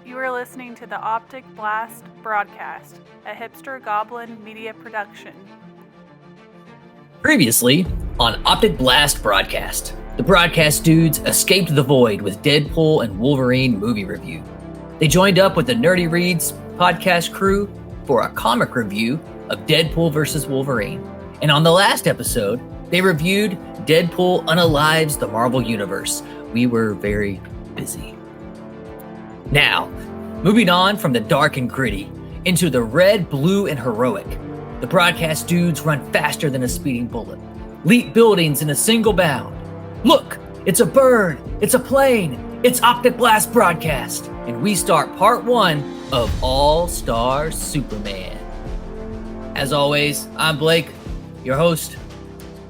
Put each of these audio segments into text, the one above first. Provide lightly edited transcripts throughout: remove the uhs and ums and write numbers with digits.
You are listening to the Optic Blast Broadcast, a hipster goblin media production. Previously on Optic Blast Broadcast, the broadcast dudes escaped the void with Deadpool and Wolverine movie review. They joined up with the Nerdy Reads podcast crew for a comic review of Deadpool vs. Wolverine. And on the last episode, they reviewed Deadpool Unalives the Marvel Universe. We were very busy. Now, moving on from the dark and gritty into the red, blue, and heroic. The broadcast dudes run faster than a speeding bullet, leap buildings in a single bound. Look, it's a bird, it's a plane, it's Optic Blast Broadcast, and we start part 1 of All-Star Superman. As always, I'm Blake, your host.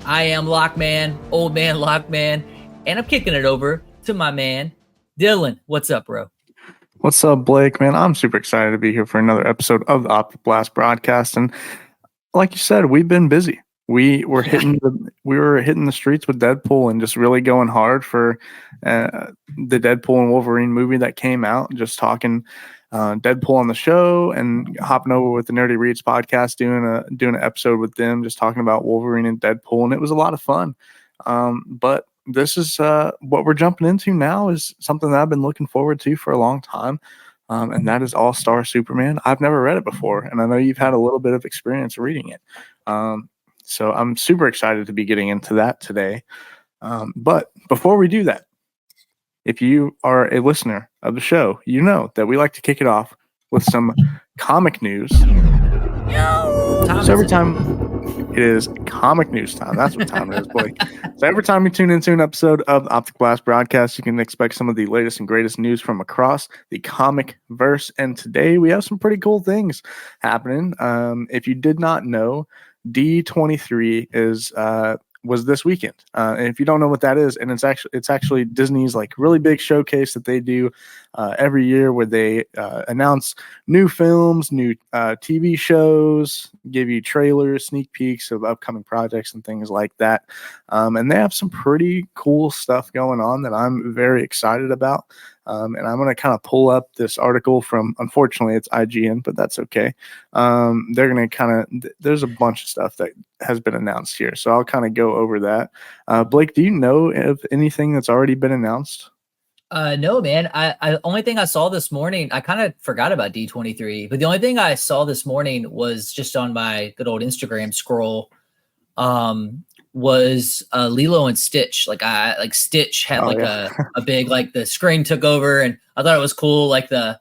I am Lockman, old man Lockman, and I'm kicking it over to my man, Dylan. What's up, bro? What's up, Blake? Man, I'm super excited to be here for another episode of the Optic Blast Broadcast. And like you said, we've been busy. We were hitting the streets with Deadpool and just really going hard for the Deadpool and Wolverine movie that came out. Just talking Deadpool on the show and hopping over with the Nerdy Reads podcast, doing an episode with them, just talking about Wolverine and Deadpool, and it was a lot of fun. But this is what we're jumping into now is something that I've been looking forward to for a long time, and that is All-Star Superman. I've never read it before, and I know you've had a little bit of experience reading it. So I'm super excited to be getting into that today. But before we do that, if you are a listener of the show, you know that we like to kick it off with some comic news. So every time it is comic news time. That's what time it is, Blake. So every time you tune into an episode of the Optic Blast Broadcast, you can expect some of the latest and greatest news from across the comic verse. And today we have some pretty cool things happening. If you did not know, D23 was this weekend. And if you don't know what that is, and it's actually Disney's like really big showcase that they do every year where they announce new films, new TV shows, give you trailers, sneak peeks of upcoming projects and things like that. And they have some pretty cool stuff going on that I'm very excited about. And I'm going to kind of pull up this article from, unfortunately, it's IGN, but that's okay. They're going to there's a bunch of stuff that has been announced here. So I'll kind of go over that. Blake, do you know of anything that's already been announced? No, man. I only thing I saw this morning, I kind of forgot about D23, but the only thing I saw this morning was just on my good old Instagram scroll. Was Lilo and Stitch. Like Stitch had a big, like the screen took over, and I thought it was cool. Like the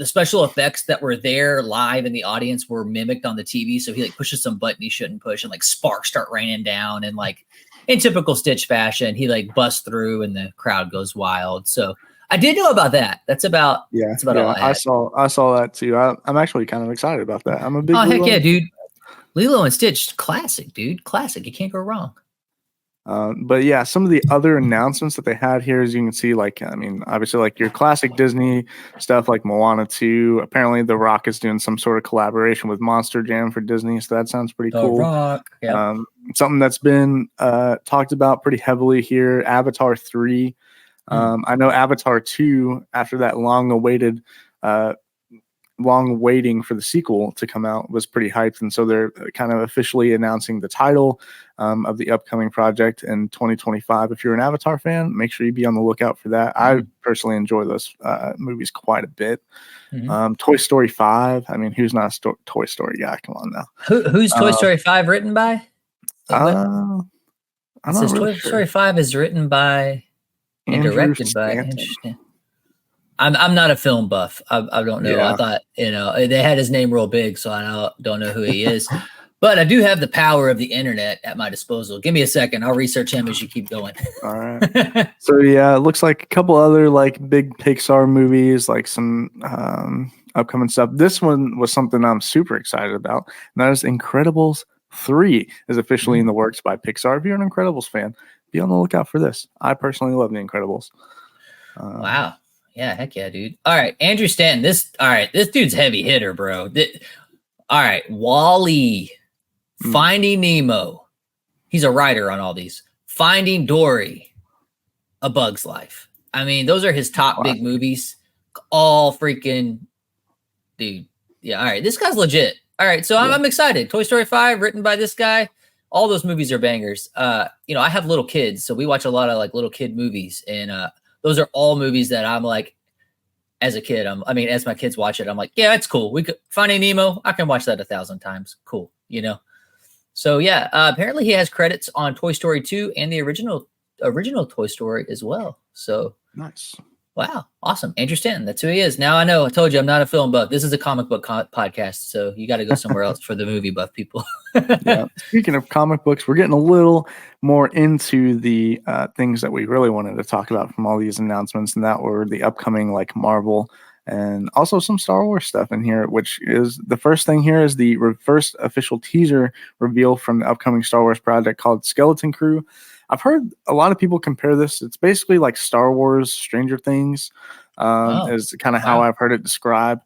special effects that were there live in the audience were mimicked on the TV. So he like pushes some button he shouldn't push, and like sparks start raining down, and like in typical Stitch fashion, he like busts through, and the crowd goes wild. So I did know about that. That's about all I had. I saw that too. I'm actually kind of excited about that. I'm a big heck yeah, dude. Lilo and Stitch, classic, dude. Classic. You can't go wrong. But yeah, some of the other announcements that they had here, as you can see, obviously, like your classic Disney stuff, like Moana 2. Apparently, The Rock is doing some sort of collaboration with Monster Jam for Disney, so that sounds pretty cool. Rock, yeah. Something that's been talked about pretty heavily here, Avatar 3. I know Avatar 2, after that long waiting for the sequel to come out, was pretty hyped, and so they're kind of officially announcing the title of the upcoming project in 2025. If you're an Avatar fan, make sure you be on the lookout for that. I personally enjoy those movies quite a bit. Toy Story 5. I mean, who's not a Toy Story guy? Come on now. Who's Toy Story 5 written by? I'm not really Toy Story 5 is written by and directed by. Interesting. I'm not a film buff. I don't know. Yeah. I thought, they had his name real big, so I don't know who he is. But I do have the power of the internet at my disposal. Give me a second. I'll research him as you keep going. All right. So, yeah, it looks like a couple other, like, big Pixar movies, like some upcoming stuff. This one was something I'm super excited about, and that is Incredibles 3 is officially in the works by Pixar. If you're an Incredibles fan, be on the lookout for this. I personally love The Incredibles. Wow. Yeah, heck yeah, dude. All right, Andrew Stanton. This dude's heavy hitter, bro. All right, Wall-E, Finding Nemo. He's a writer on all these. Finding Dory, A Bug's Life. I mean, those are his top big movies. all freaking dude. Yeah, all right. This guy's legit. All right, so I'm excited. Toy Story 5, written by this guy. All those movies are bangers. I have little kids, so we watch a lot of like little kid movies, and those are all movies that I'm like, as a kid, as my kids watch it, I'm like, yeah, that's cool. We could Finding Nemo, I can watch that 1,000 times. Cool, So yeah, apparently he has credits on Toy Story 2 and the original Toy Story as well. So nice. Wow, awesome. Andrew Stanton, that's who he is. Now I know. I told you I'm not a film buff. This is a comic book podcast, so you got to go somewhere else for the movie buff people. Yeah. Speaking of comic books, we're getting a little more into the things that we really wanted to talk about from all these announcements, and that were the upcoming like Marvel and also some Star Wars stuff in here, which is the first thing here is the first official teaser reveal from the upcoming Star Wars project called Skeleton Crew. I've heard a lot of people compare this. It's basically like Star Wars Stranger Things is kind of how I've heard it described.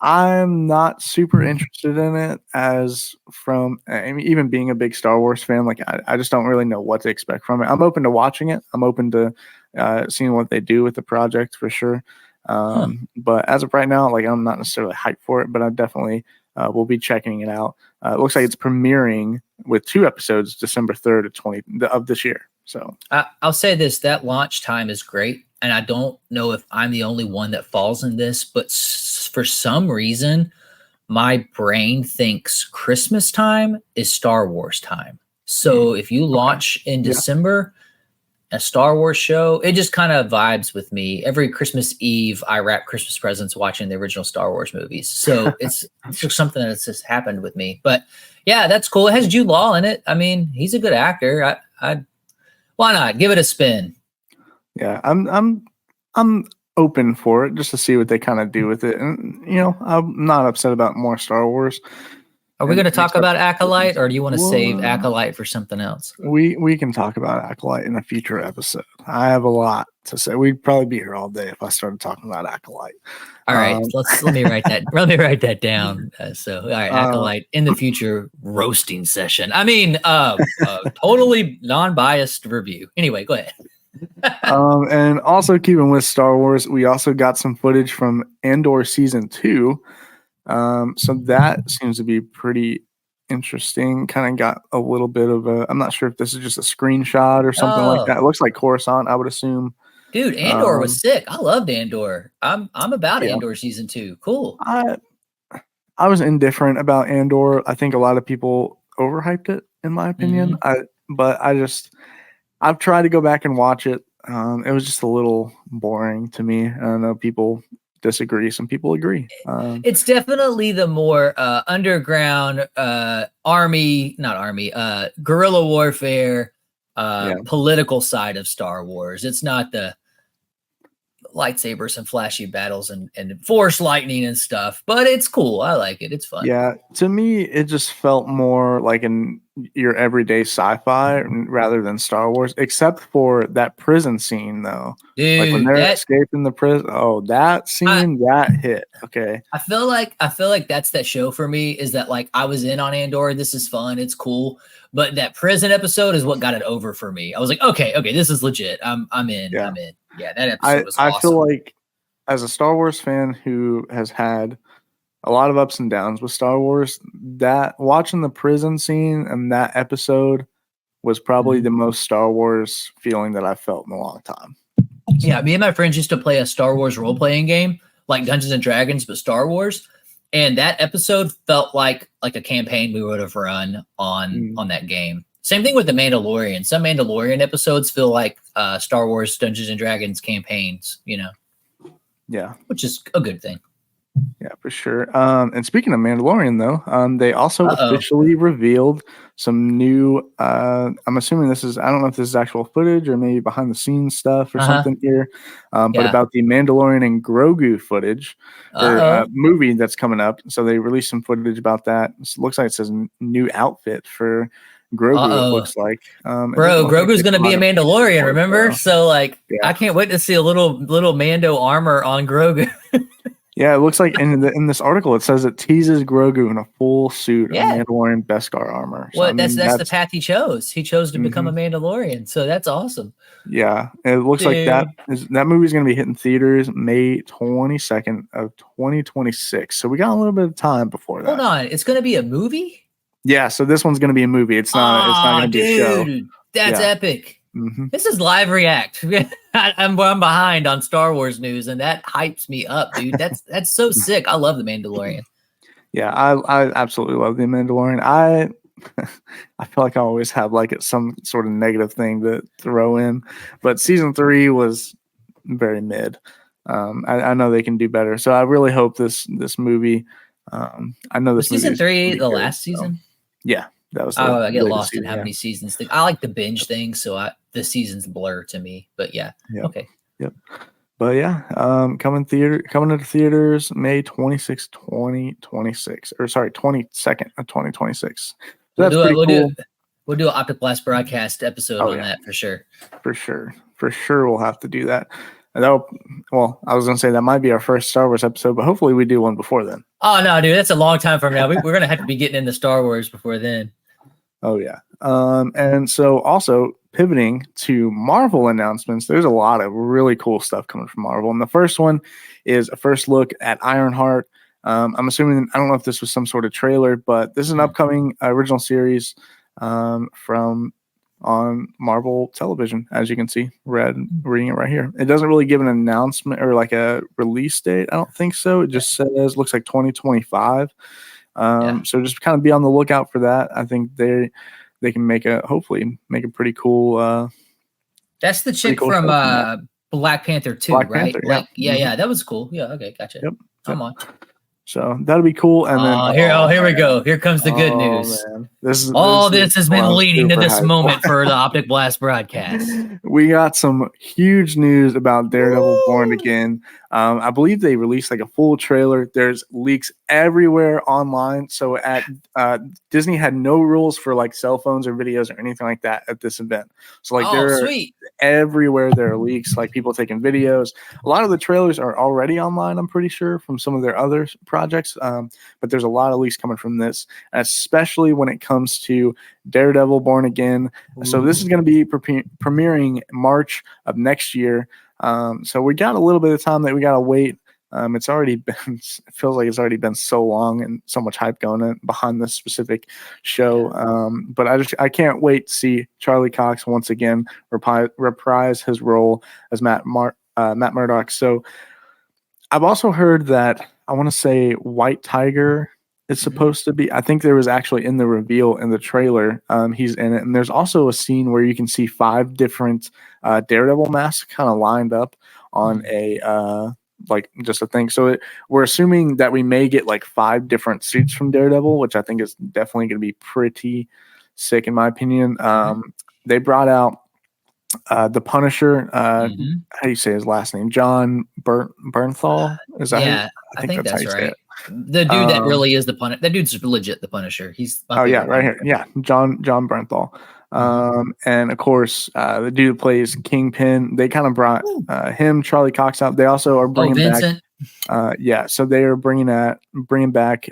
I'm not super interested in it even being a big Star Wars fan, like I just don't really know what to expect from it. I'm open to watching it. I'm open to seeing what they do with the project for sure. But as of right now, like I'm not necessarily hyped for it, but I definitely will be checking it out. It looks like it's premiering with 2 episodes December 3rd of this year. So I'll say this, that launch time is great. And I don't know if I'm the only one that falls in this, but for some reason, my brain thinks Christmas time is Star Wars time. So if you launch in December, a Star Wars show, it just kind of vibes with me. Every Christmas Eve, I wrap Christmas presents watching the original Star Wars movies. So it's just something that's just happened with me. But yeah, that's cool. It has Jude Law in it. I mean, he's a good actor. Why not give it a spin? Yeah, I'm open for it just to see what they kind of do with it. And I'm not upset about more Star Wars. Are we going to talk about Acolyte, or do you want to save Acolyte for something else? We can talk about Acolyte in a future episode. I have a lot to say. We'd probably be here all day if I started talking about Acolyte. All right, let me write that. Let me write that down. All right, Acolyte in the future roasting session. I mean, totally non-biased review. Anyway, go ahead. And also keeping with Star Wars, we also got some footage from Andor season 2. So that seems to be pretty interesting. Kind of got a little bit of I'm not sure if this is just a screenshot or something like that. It looks like Coruscant, I would assume. Dude, Andor was sick. I loved Andor. I'm about Andor season 2. Cool. I was indifferent about Andor. I think a lot of people overhyped it, in my opinion. I've tried to go back and watch it. It was just a little boring to me. I don't know, people disagree. Some people agree. It's definitely the more underground guerrilla warfare, political side of Star Wars. It's not the lightsabers and flashy battles and force lightning and stuff, but it's cool. I like it. It's fun. Yeah, to me, it just felt more like your everyday sci-fi rather than Star Wars, except for that prison scene, though. Dude, like when they're escaping the prison. Oh, that scene, that hit. Okay. I feel like that's that show for me, is that like I was in on Andor. This is fun. It's cool. But that prison episode is what got it over for me. I was like, okay, this is legit. I'm in. Yeah. I'm in. Yeah, that episode was awesome. I feel like as a Star Wars fan who has had a lot of ups and downs with Star Wars, that watching the prison scene and that episode was probably the most Star Wars feeling that I've felt in a long time. Yeah, me and my friends used to play a Star Wars role-playing game, like Dungeons and Dragons, but Star Wars. And that episode felt like a campaign we would have run on that game. Same thing with The Mandalorian. Some Mandalorian episodes feel like Star Wars Dungeons and Dragons campaigns, Yeah. Which is a good thing. Yeah, for sure. And speaking of Mandalorian, though, they also officially revealed some new, I'm assuming I don't know if this is actual footage or maybe behind the scenes stuff or something here, but about the Mandalorian and Grogu footage or movie that's coming up. So they released some footage about that. It looks like it says new outfit for Grogu. It looks like, Grogu's going to be a Mandalorian, remember? So I can't wait to see a little Mando armor on Grogu. Yeah, it looks like in this article it says it teases Grogu in a full suit of Yeah. Mandalorian Beskar armor. So Well, I mean that's the path he chose. He chose to become a Mandalorian, so that's awesome. Yeah, it looks like that movie's going to be hitting theaters May 22nd of 2026. So we got a little bit of time before that. Hold on, it's going to be a movie? Yeah, so this one's going to be a movie. It's not going to be a show. That's epic. This is live react. I'm behind on Star Wars news, and that hypes me up, dude. That's so sick. I love the Mandalorian. Yeah, I absolutely love the Mandalorian. I feel like I always have like some sort of negative thing to throw in, but season 3 was very mid. I know they can do better, so I really hope this movie. I know this was season 3 the good, last season. Yeah, that was. I get lost in how many seasons. I like the binge thing, so the seasons blur to me. But yeah, okay. Yep. But yeah, coming to theaters May 26, 2026, or sorry, 22nd of 2026. So that's pretty cool. We'll do an Optic Blast broadcast episode on that for sure. For sure, we'll have to do that. And I was gonna say that might be our first Star Wars episode, but hopefully we do one before then. Oh no, dude, that's a long time from now. We're gonna have to be getting into Star Wars before then. Oh yeah. And so also pivoting to Marvel announcements, there's a lot of really cool stuff coming from Marvel. And the first one is a first look at Ironheart. I'm assuming, I don't know if this was some sort of trailer, but this is an upcoming original series from on Marvel television, as you can see, reading it right here. It doesn't really give an announcement or like a release date. I don't think so. It just says, looks like 2025. So just kind of be on the lookout for that. I think they can hopefully make a pretty cool. That's the chick from Black Panther 2, right? Panther, yeah, that was cool. Yeah, okay, gotcha. Yep. Come on. So that'll be cool. And then here we go. Here comes the good news. Man. This has been leading to this moment for the Optic Blast broadcast. We got some huge news about Daredevil Born Again. I believe they released like a full trailer. There's leaks everywhere online. So at Disney had no rules for like cell phones or videos or anything like that at this event. So like everywhere there are leaks, like people taking videos. A lot of the trailers are already online, I'm pretty sure, from some of their other projects. But there's a lot of leaks coming from this, especially when it comes to Daredevil Born Again. Ooh. So this is going to be premiering March of next year. So we got a little bit of time that we got to wait. It feels like it's already been so long and so much hype going behind this specific show. But I can't wait to see Charlie Cox once again reprise his role as Matt Murdock. So I've also heard that I want to say White Tiger is supposed to be. I think there was actually in the reveal in the trailer, he's in it. And there's also a scene where you can see 5 different Daredevil masks kind of lined up on a like just a thing. So we're assuming that we may get like 5 different suits from Daredevil, which I think is definitely going to be pretty sick in my opinion. They brought out the Punisher. How do you say his last name? John Bernthal? Is that? I think that's right. The dude that really is the Punisher. That dude's legit the Punisher. He's right here. Yeah, John Bernthal. And of course, the dude who plays Kingpin. They kind of brought him, Charlie Cox out. They also are bringing Vincent. back. So they are bringing back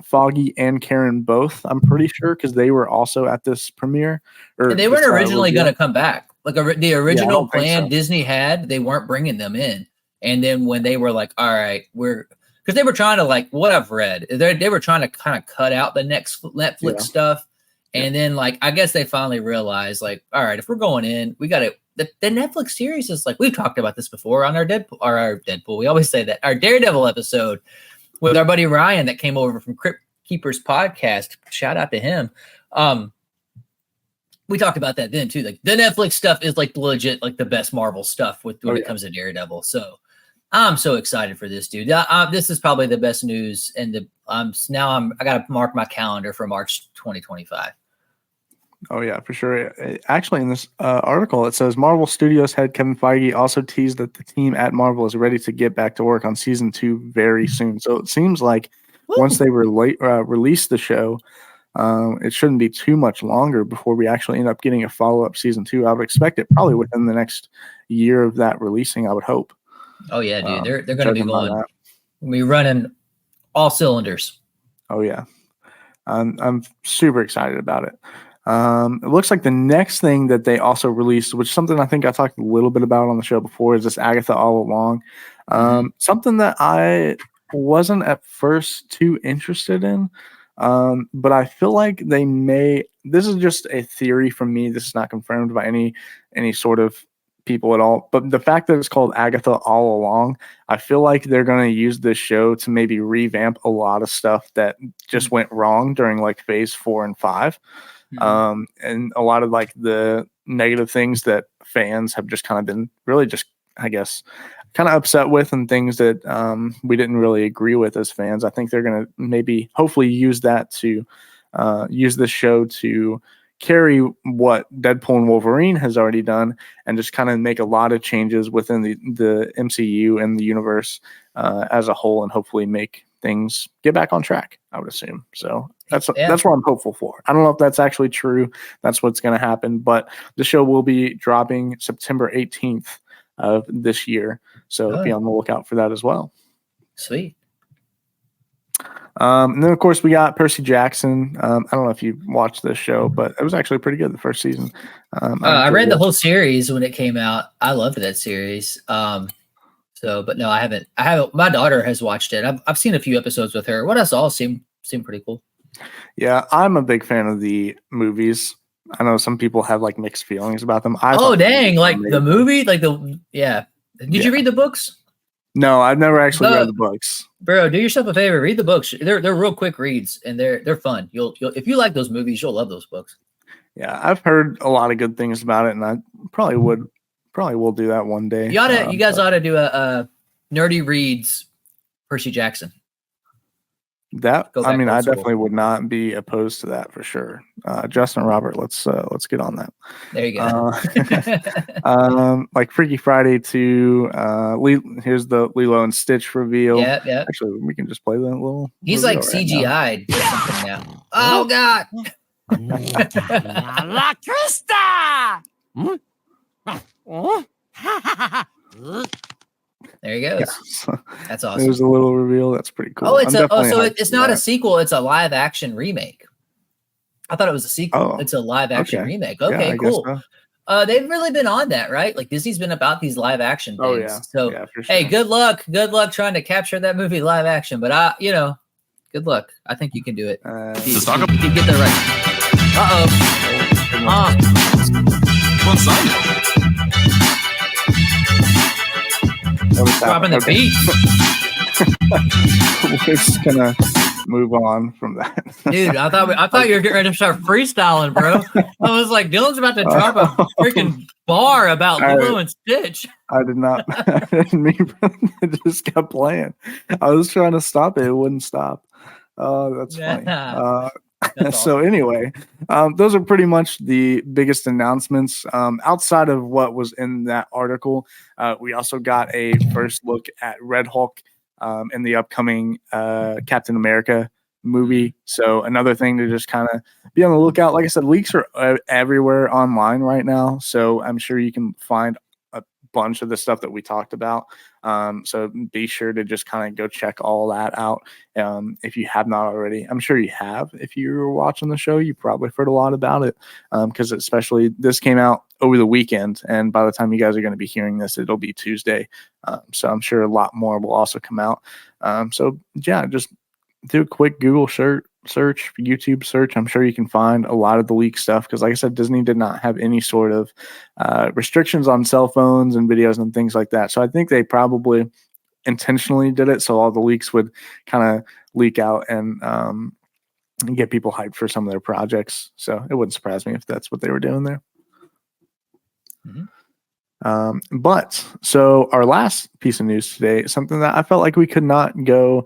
Foggy and Karen both. I'm pretty sure because they were also at this premiere. And they weren't originally going to come back. Like the original plan Disney had, they weren't bringing them in. And then when they were like, all right, because they were trying to, like, what I've read, they were trying to kind of cut out the next Netflix stuff. And then, like, I guess they finally realized, like, all right, if we're going in, we got to, the Netflix series is like, we've talked about this before on our Deadpool. We always say that our Daredevil episode with our buddy Ryan that came over from Crypt Keepers podcast. Shout out to him. We talked about that then too. Like the Netflix stuff is like legit, like the best Marvel stuff when it comes to Daredevil. So I'm so excited for this, dude. This is probably the best news. And I got to mark my calendar for March 2025. Oh yeah, for sure. Actually, in this article, it says Marvel Studios head Kevin Feige also teased that the team at Marvel is ready to get back to work on season 2 very soon. So it seems like once they release the show, it shouldn't be too much longer before we actually end up getting a follow-up season 2. I would expect it probably within the next year of that releasing, I would hope. Oh yeah, dude. They're going to be going We running all cylinders. Oh yeah, I'm super excited about it. It looks like the next thing that they also released, which is something I think I talked a little bit about on the show before, is this Agatha All Along. Something that I wasn't at first too interested in, but I feel like they may. This is just a theory from me. This is not confirmed by any sort of people at all. But the fact that it's called Agatha All Along, I feel like they're going to use this show to maybe revamp a lot of stuff that just went wrong during like phase 4 and 5. And a lot of like the negative things that fans have just kind of been really just, I guess, kind of upset with, and things that we didn't really agree with as fans. I think they're going to maybe hopefully use that to use this show to carry what Deadpool and Wolverine has already done, and just kind of make a lot of changes within the MCU and the universe as a whole, and hopefully make things get back on track, I would assume. So that's what I'm hopeful for. I don't know if that's actually true. That's what's going to happen, but the show will be dropping September 18th of this year. So be on the lookout for that as well. Sweet. And then, of course, we got Percy Jackson. I don't know if you watched this show, but it was actually pretty good the first season. I read the whole series when it came out. I loved that series. But no, I haven't. My daughter has watched it. I've seen a few episodes with her. What I saw seemed pretty cool. Yeah, I'm a big fan of the movies. I know some people have like mixed feelings about them. Like the movie, like Did you read the books? No, I've never actually read the books. Bro, do yourself a favor, read the books. They're real quick reads, and they're fun. You'll if you like those movies, you'll love those books. Yeah, I've heard a lot of good things about it, and I probably will do that one day. You guys ought to do a nerdy reads Percy Jackson. That I definitely would not be opposed to that for sure. Justin and Robert, let's get on that. There you go. Like Freaky Friday 2. Here's the Lilo and Stitch reveal. Yeah. Actually, we can just play that little. He's like CGI'd or something now. Oh God. La Crista. There he goes. Yes. That's awesome. There's a little reveal. That's pretty cool. Oh, it's not a sequel. It's a live action remake. I thought it was a sequel. Oh, it's a live action remake. Okay, cool. So. They've really been on that, right? Like Disney's been about these live action things. Oh yeah. So for sure. Hey, good luck trying to capture that movie live action. But good luck. I think you can do it. You can get that right. Dropping the beat. We're just gonna move on from that. Dude, I thought you were getting ready to start freestyling, bro. I was like, Dylan's about to drop a freaking bar about Lilo and Stitch. I did not. I didn't mean it just kept playing. I was trying to stop it. It wouldn't stop. That's funny. That's so awesome. Anyway, those are pretty much the biggest announcements. Outside of what was in that article, we also got a first look at Red Hulk in the upcoming Captain America movie. So another thing to just kind of be on the lookout. Like I said, leaks are everywhere online right now. So I'm sure you can find a bunch of the stuff that we talked about. So be sure to just kind of go check all that out. If you have not already, I'm sure you have. If you were watching the show, you probably heard a lot about it. Because especially this came out over the weekend, and by the time you guys are going to be hearing this, it'll be Tuesday. So I'm sure a lot more will also come out. So yeah, just do a quick Google search, YouTube search. I'm sure you can find a lot of the leak stuff, because like I said, Disney did not have any sort of restrictions on cell phones and videos and things like that. So I think they probably intentionally did it so all the leaks would kind of leak out and get people hyped for some of their projects. So it wouldn't surprise me if that's what they were doing there. But so our last piece of news today is something that I felt like we could not go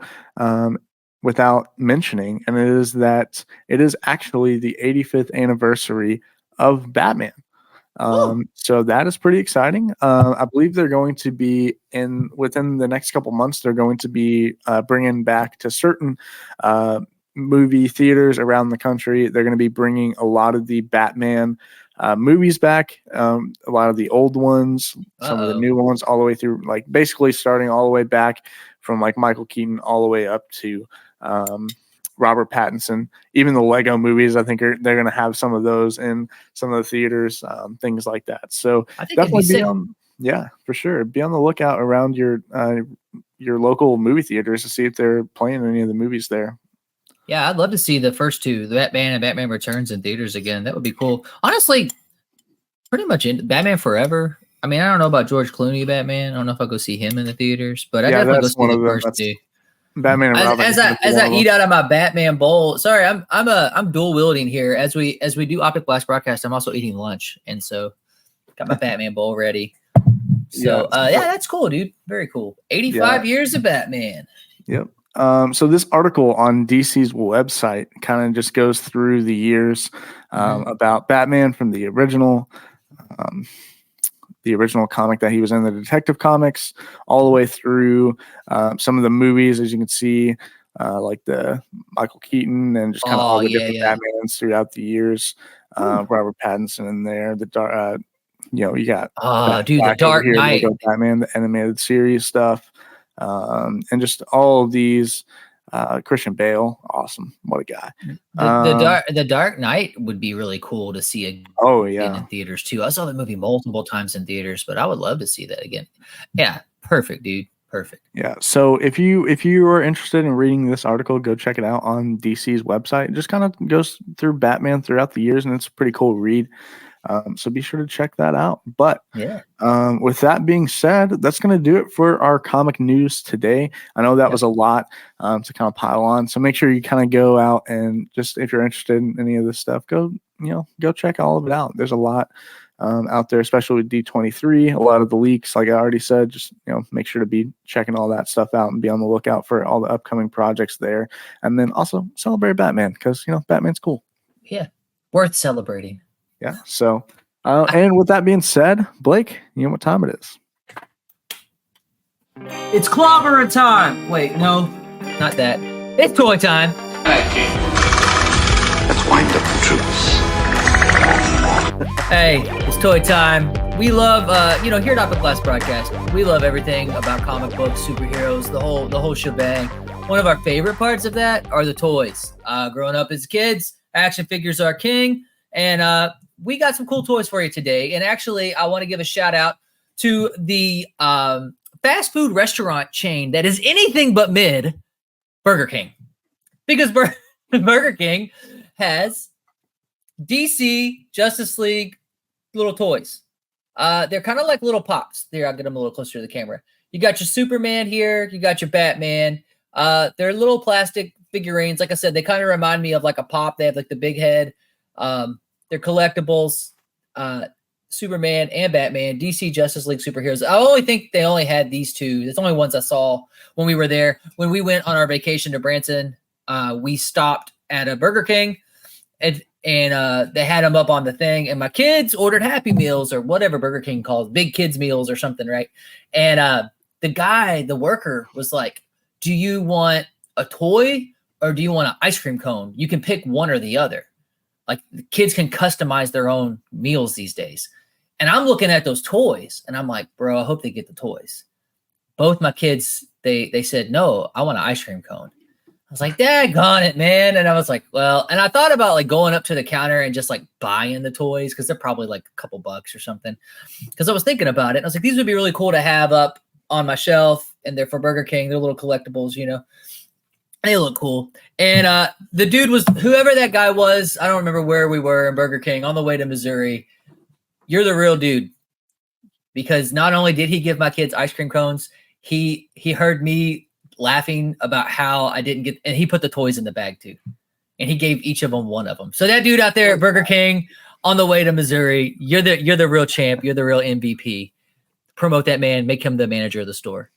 without mentioning, and it is that it is actually the 85th anniversary of Batman. So that is pretty exciting. I believe they're going to be within the next couple months, they're going to be bringing back to certain movie theaters around the country. They're going to be bringing a lot of the Batman movies back, a lot of the old ones, some of the new ones, all the way through, like basically starting all the way back from like Michael Keaton all the way up to Robert Pattinson. Even the Lego movies, I think they're going to have some of those in some of the theaters, things like that. So I think definitely it'd be sick. yeah, for sure. Be on the lookout around your local movie theaters to see if they're playing any of the movies there. Yeah, I'd love to see the first two, the Batman and Batman Returns, in theaters again. That would be cool. Honestly, pretty much Batman Forever. I mean, I don't know about George Clooney Batman. I don't know if I'll go see him in the theaters, but I definitely go see the first two. Batman and Robin. As I eat out of my Batman bowl. Sorry, I'm dual wielding here. As we do Optic Blast Broadcast, I'm also eating lunch, and so got my Batman bowl ready. So yeah, that's cool, dude. Very cool. 85 years of Batman. Yep. So this article on DC's website kind of just goes through the years about Batman from the original comic that he was in, the Detective Comics, all the way through some of the movies, as you can see, like the Michael Keaton and just kind of all the different Batmans throughout the years. Robert Pattinson in there, you got the Dark Knight, Batman, the animated series stuff, and just all of these. Christian Bale, awesome, what a guy. The Dark Knight would be really cool to see again in theaters too. I saw the movie multiple times in theaters, but I would love to see that again. Yeah, perfect, dude. Perfect. Yeah. So if you are interested in reading this article, go check it out on DC's website. It just kind of goes through Batman throughout the years, and it's a pretty cool read. So be sure to check that out. But with that being said, that's going to do it for our comic news today. I know that was a lot to kind of pile on. So make sure you kind of go out and just, if you're interested in any of this stuff, go check all of it out. There's a lot out there, especially with D23, a lot of the leaks, like I already said, just, make sure to be checking all that stuff out and be on the lookout for all the upcoming projects there. And then also celebrate Batman because, Batman's cool. Yeah. Worth celebrating. Yeah. So, and with that being said, Blake, you know what time it is? It's clobbering time. Wait, no, not that. It's toy time. Let's wind up the troops. Hey, it's toy time. We love, here at Optic Blast Broadcast, we love everything about comic books, superheroes, the whole shebang. One of our favorite parts of that are the toys. Growing up as kids, action figures are king, and we got some cool toys for you today. And actually, I want to give a shout out to the fast food restaurant chain that is anything but mid, Burger King. Because Burger King has DC Justice League little toys. They're kind of like little pops. There, I'll get them a little closer to the camera. You got your Superman here. You got your Batman. They're little plastic figurines. Like I said, they kind of remind me of like a pop. They have like the big head. They're collectibles, Superman and Batman, DC Justice League superheroes. I only think they only had these two. It's the only ones I saw when we were there. When we went on our vacation to Branson, we stopped at a Burger King, and they had them up on the thing. And my kids ordered Happy Meals or whatever Burger King calls big kids meals or something, right? And the worker was like, "Do you want a toy or do you want an ice cream cone? You can pick one or the other." Like the kids can customize their own meals these days. And I'm looking at those toys and I'm like, bro, I hope they get the toys. Both my kids, they said, no, I want an ice cream cone. I was like, daggone it, man. And I was like, well, and I thought about like going up to the counter and just like buying the toys because they're probably like a couple bucks or something. Because I was thinking about it. And I was like, these would be really cool to have up on my shelf. And they're for Burger King. They're little collectibles, They look cool. And the dude was, whoever that guy was, I don't remember where we were in Burger King on the way to Missouri. You're the real dude. Because not only did he give my kids ice cream cones, he heard me laughing about how I didn't get, and he put the toys in the bag too. And he gave each of them one of them. So that dude out there at Burger King on the way to Missouri, you're the real champ. You're the real MVP. Promote that man. Make him the manager of the store.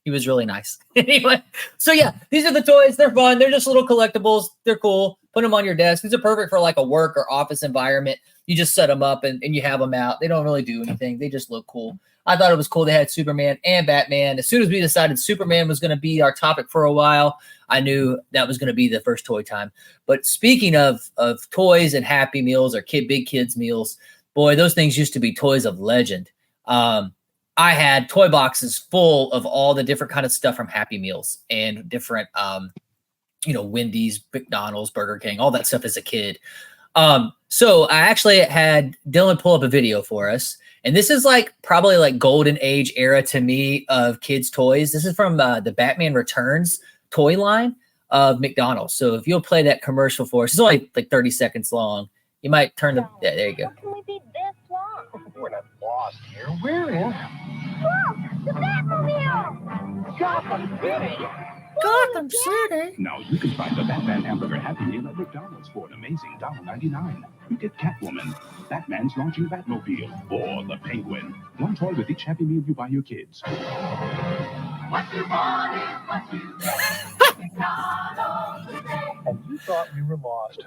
He was really nice. Anyway, so yeah, these are the toys. They're fun. They're just little collectibles. They're cool. Put them on your desk. These are perfect for like a work or office environment. You just set them up and you have them out. They don't really do anything. They just look cool. I thought it was cool they had Superman and Batman. As soon as we decided Superman was going to be our topic for a while, I knew that was going to be the first toy time. But speaking of toys and Happy Meals or big kids meals, boy, those things used to be toys of legend. I had toy boxes full of all the different kind of stuff from Happy Meals and different, Wendy's, McDonald's, Burger King, all that stuff as a kid. So I actually had Dylan pull up a video for us. And this is like probably like golden age era to me of kids' toys. This is from the Batman Returns toy line of McDonald's. So if you'll play that commercial for us, it's only like 30 seconds long. You might turn the, yeah, there you go. How can we be this long? We're not lost here. We're in Look, the Batmobile! Gotham City. Gotham City. Now you can find the Batman Hamburger Happy Meal at McDonald's for an amazing $1.99. You get Catwoman, Batman's launching Batmobile, or the Penguin. One toy with each Happy Meal you buy your kids. What you want is what you get. McDonald's today. And you thought we were lost.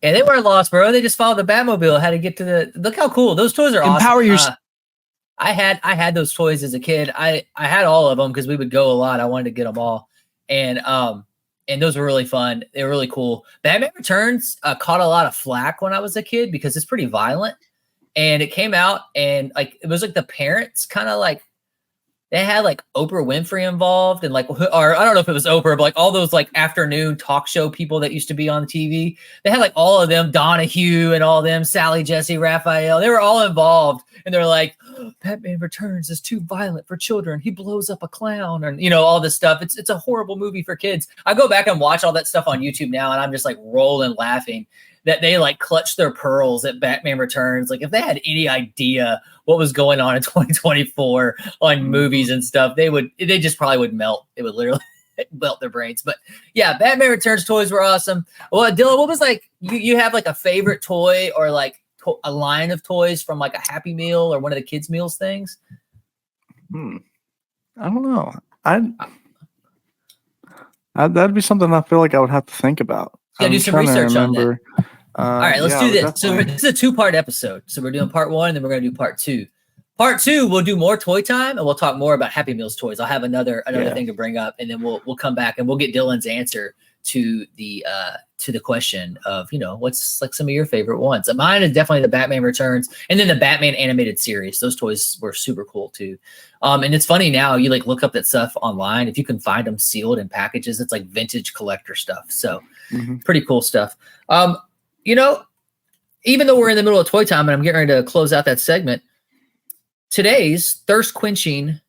Yeah, they weren't lost, bro. They just followed the Batmobile. Had to get to the. Look how cool those toys are. Empower awesome. yourself. I had those toys as a kid. I had all of them because we would go a lot. I wanted to get them all, and those were really fun. They were really cool. Batman Returns caught a lot of flack when I was a kid because it's pretty violent, and it came out and like it was like the parents kind of like they had like Oprah Winfrey involved and like, or I don't know if it was Oprah, but like all those like afternoon talk show people that used to be on TV. They had like all of them, Donahue and all of them, Sally, Jesse, Raphael. They were all involved, and they're like, Batman Returns is too violent for children. He blows up a clown, and all this stuff. It's a horrible movie for kids. I go back and watch all that stuff on YouTube now, and I'm just like rolling laughing that they like clutched their pearls at Batman Returns. Like if they had any idea what was going on in 2024 on movies and stuff, they just probably would melt. It would literally melt their brains. But yeah, Batman Returns toys were awesome. Well, Dylan, what was like, you have like a favorite toy or like a line of toys from like a Happy Meal or one of the kids' meals things? I don't know. That'd be something I feel like I would have to think about. Yeah, do some research on that. All right, let's do this. Definitely. So this is a 2-part episode. So we're doing part 1, and then we're going to do part 2. Part 2, we'll do more toy time, and we'll talk more about Happy Meals toys. I'll have another thing to bring up, and then we'll come back and we'll get Dylan's answer to the question of what's like some of your favorite ones. Mine is definitely the Batman Returns, and then the Batman animated series. Those toys were super cool too. And it's funny now, you like look up that stuff online. If you can find them sealed in packages, it's like vintage collector stuff. So pretty cool stuff. Even though we're in the middle of toy time and I'm getting ready to close out that segment, today's thirst quenching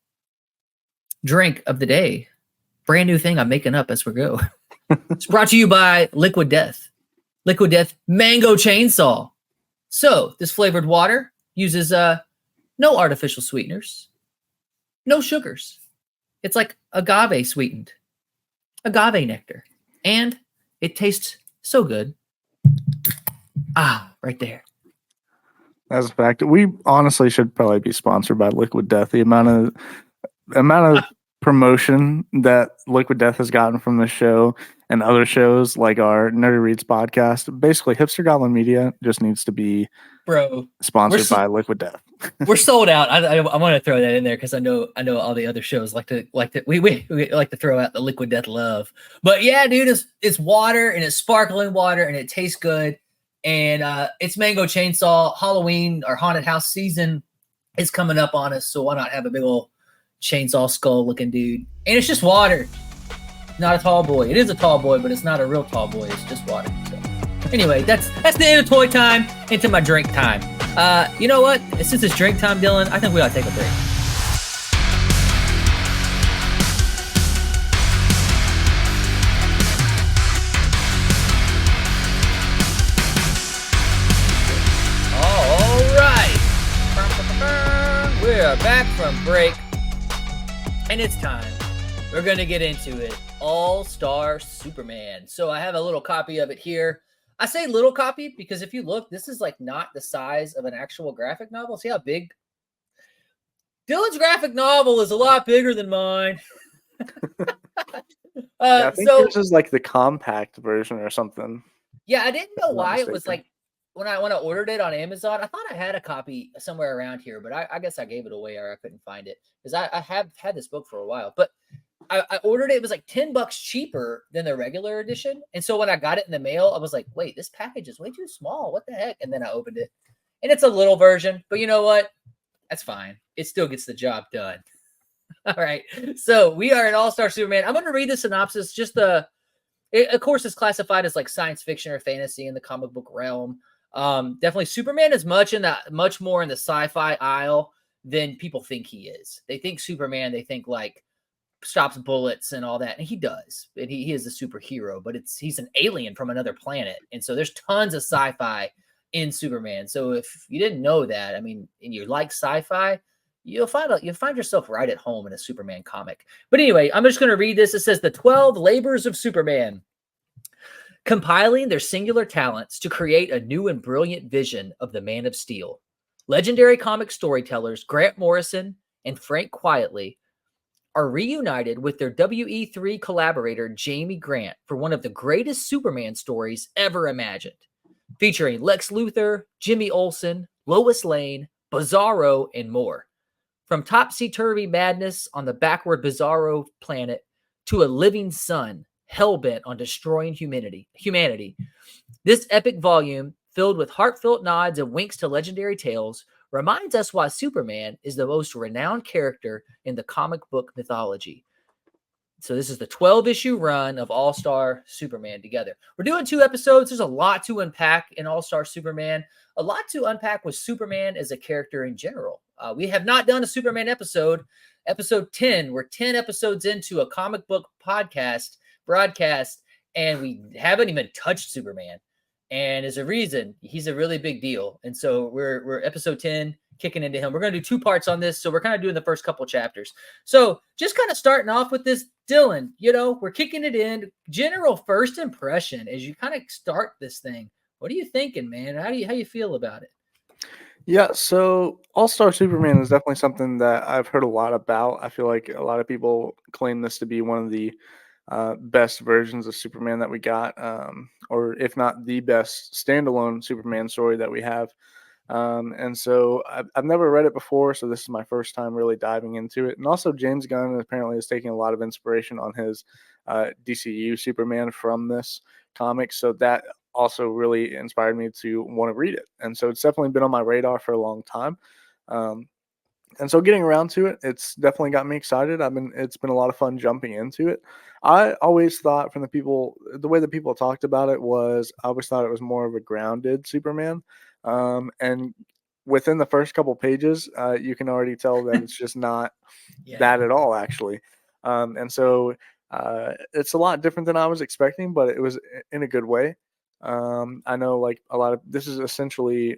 drink of the day, brand new thing I'm making up as we go. It's brought to you by Liquid Death. Liquid Death Mango Chainsaw. So this flavored water uses no artificial sweeteners, no sugars. It's like agave sweetened, agave nectar, and it tastes so good. Right there. As a fact, we honestly should probably be sponsored by Liquid Death. The amount of promotion that Liquid Death has gotten from this show and other shows like our Nerdy Reads podcast, basically Hipster Goblin Media just needs to be sponsored by Liquid Death. We're sold out. I want to throw that in there because I know all the other shows like to we like to throw out the Liquid Death love. But yeah, dude, it's water and it's sparkling water and it tastes good. And it's Mango Chainsaw. Halloween or haunted house season is coming up on us, so why not have a big old chainsaw skull looking dude? And it's just water, not a tall boy. It is a tall boy, but it's not a real tall boy. It's just water. So, anyway, that's the end of toy time. Into my drink time. You know what? Since it's drink time, Dylan, I think we ought to take a break. We're back from break, and it's time. We're going to get into it. All-Star Superman. So I have a little copy of it here. I say little copy because if you look, this is like not the size of an actual graphic novel. See how big? Dylan's graphic novel is a lot bigger than mine. I think this is like the compact version or something. Yeah, I didn't know why it was like, when I ordered it on Amazon, I thought I had a copy somewhere around here, but I guess I gave it away or I couldn't find it because I have had this book for a while. But I ordered it. It was like $10 cheaper than the regular edition. And so when I got it in the mail, I was like, wait, this package is way too small. What the heck? And then I opened it. And it's a little version. But you know what? That's fine. It still gets the job done. All right. So we are in All-Star Superman. I'm going to read the synopsis. Of course, it's classified as like science fiction or fantasy in the comic book realm. Definitely Superman is much more in the sci-fi aisle than people think he is. They think Superman, they think like stops bullets and all that, and he does. And he is a superhero, but he's an alien from another planet. And so there's tons of sci-fi in Superman. So if you didn't know that, I mean, and you like sci-fi, you'll find yourself right at home in a Superman comic. But anyway, I'm just going to read this. It says the 12 labors of Superman, compiling their singular talents to create a new and brilliant vision of the Man of Steel. Legendary comic storytellers Grant Morrison and Frank Quietly are reunited with their WE3 collaborator Jamie Grant for one of the greatest Superman stories ever imagined, featuring Lex Luthor, Jimmy Olsen, Lois Lane, Bizarro, and more. From topsy-turvy madness on the backward Bizarro planet to a living sun hell-bent on destroying humanity. This epic volume, filled with heartfelt nods and winks to legendary tales, reminds us why Superman is the most renowned character in the comic book mythology. So this is the 12-issue run of All-Star Superman together. We're doing 2 episodes. There's a lot to unpack in All-Star Superman. A lot to unpack with Superman as a character in general. We have not done a Superman episode. Episode 10. We're 10 episodes into a comic book broadcast, and we haven't even touched Superman. And as a reason, he's a really big deal. And so we're episode 10 kicking into him. We're going to do 2 parts on this. So we're kind of doing the first couple chapters. So just kind of starting off with this, Dylan, we're kicking it in. General first impression as you kind of start this thing. What are you thinking, man? How you feel about it? Yeah, so All-Star Superman is definitely something that I've heard a lot about. I feel like a lot of people claim this to be one of the best versions of Superman that we got, or if not the best standalone Superman story that we have. And so I've never read it before, so this is my first time really diving into it. And also James Gunn apparently is taking a lot of inspiration on his DCU Superman from this comic, so that also really inspired me to want to read it. And so it's definitely been on my radar for a long time. And so getting around to it, it's definitely got me excited. It's been a lot of fun jumping into it. I always thought the way that people talked about it was, I always thought it was more of a grounded Superman. And within the first couple pages, you can already tell that it's just not that at all, actually. And so it's a lot different than I was expecting, but it was in a good way. I know like this is essentially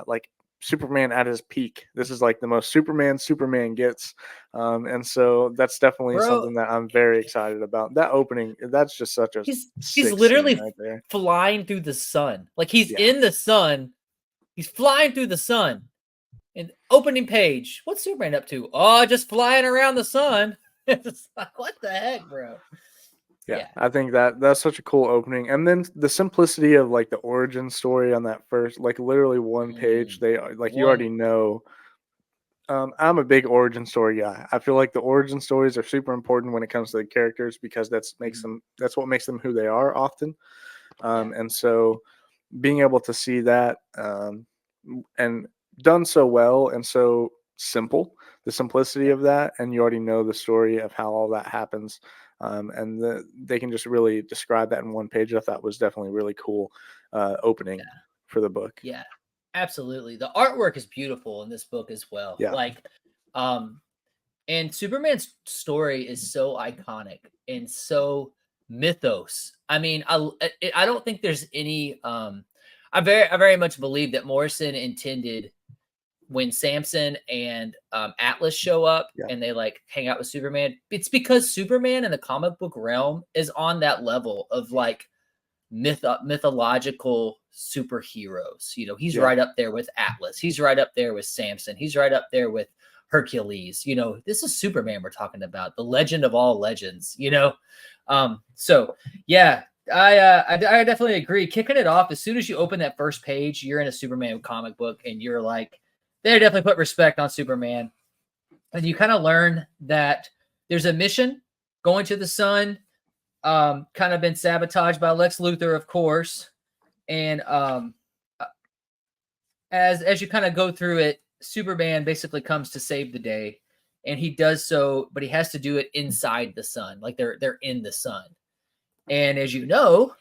like Superman at his peak. This is like the most Superman gets. And so that's definitely something that I'm very excited about. That opening, that's just such a He's sick literally scene right there. flying through the sun. Like he's in the sun. He's flying through the sun. And opening page, what's Superman up to? Oh, just flying around the sun. It's like, what the heck, bro? Yeah, I think that's such a cool opening. And then the simplicity of like the origin story on that first, like literally one page, you already know. I'm a big origin story guy. I feel like the origin stories are super important when it comes to the characters because that's what makes them who they are often. And so being able to see that and done so well and so simple, the simplicity of that, and you already know the story of how all that happens. And they can just really describe that in one page. I thought was definitely really cool opening for the book. Yeah, absolutely. The artwork is beautiful in this book as well. Yeah. Like, and Superman's story is so iconic and so mythos. I mean, I don't think there's any. I very much believe that Morrison intended when Samson and Atlas show up and they like hang out with Superman, it's because Superman in the comic book realm is on that level of like mythological superheroes. He's right up there with Atlas. He's right up there with Samson. He's right up there with Hercules. This is Superman we're talking about, the legend of all legends. So yeah, I definitely agree. Kicking it off, as soon as you open that first page, you're in a Superman comic book and you're like, they definitely put respect on Superman. And you kind of learn that there's a mission going to the sun, kind of been sabotaged by Lex Luthor, of course. And as you kind of go through it, Superman basically comes to save the day, and he does so, but he has to do it inside the sun, like they're in the sun. And as you know,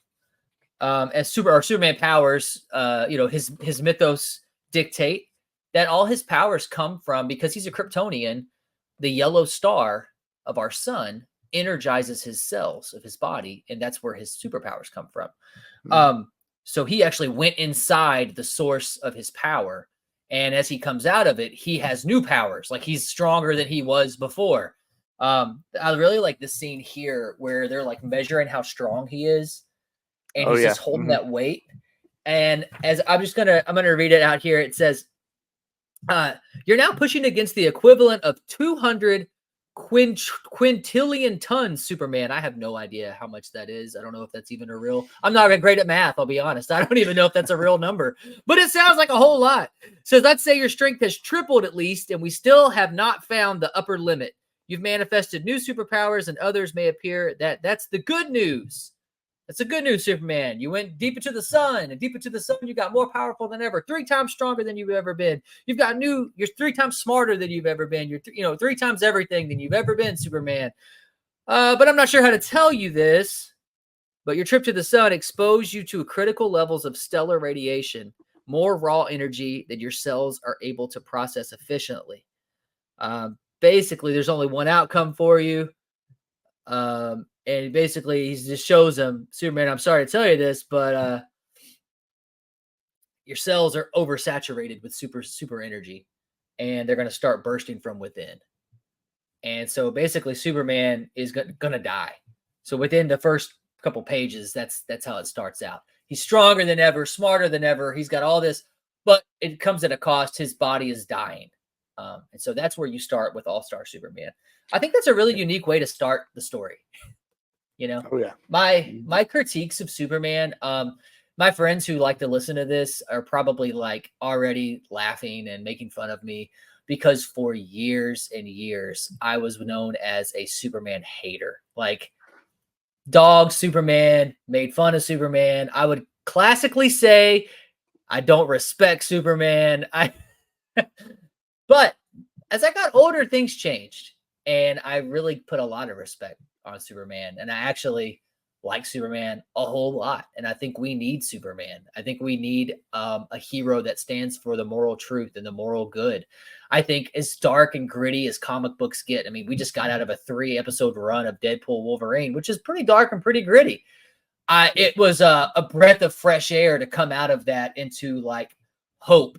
as Superman powers, his mythos dictate that all his powers come from, because he's a Kryptonian, the yellow star of our sun energizes his cells of his body, and that's where his superpowers come from. So he actually went inside the source of his power, and as he comes out of it, he has new powers. Like, he's stronger than he was before. I really like this scene here where they're like measuring how strong he is, and he's just holding that weight. And as I'm gonna read it out here. It says, "You're now pushing against the equivalent of 200 quintillion tons, Superman." I have no idea how much that is. I don't know if that's even a real. I'm not great at math, I'll be honest. I don't even know if that's a real number, but it sounds like a whole lot. So let's say your strength has tripled at least, and we still have not found the upper limit. You've manifested new superpowers, and others may appear. That's the good news. That's the good news, Superman. You went deep into the sun, and deep into the sun, you got more powerful than ever, 3 times stronger than you've ever been. You're 3 times smarter than you've ever been. You're 3 times everything than you've ever been, Superman. But I'm not sure how to tell you this, but your trip to the sun exposed you to critical levels of stellar radiation, more raw energy than your cells are able to process efficiently. Basically, there's only one outcome for you. And basically, he just shows him, Superman, I'm sorry to tell you this, but your cells are oversaturated with super energy, and they're going to start bursting from within. And so basically, Superman is going to die. So within the first couple pages, that's how it starts out. He's stronger than ever, smarter than ever. He's got all this, but it comes at a cost. His body is dying. And so that's where you start with All-Star Superman. I think that's a really unique way to start the story. My critiques of Superman, my friends who like to listen to this are probably like already laughing and making fun of me, because for years and years I was known as a Superman hater. Like, dog Superman, made fun of Superman. I would classically say I don't respect Superman. But as I got older, things changed, and I really put a lot of respect on Superman, and I actually like Superman a whole lot. And I think we need Superman. I think we need a hero that stands for the moral truth and the moral good. I think as dark and gritty as comic books get, I mean, we just got out of a 3-episode run of Deadpool Wolverine, which is pretty dark and pretty gritty. It was a breath of fresh air to come out of that into like hope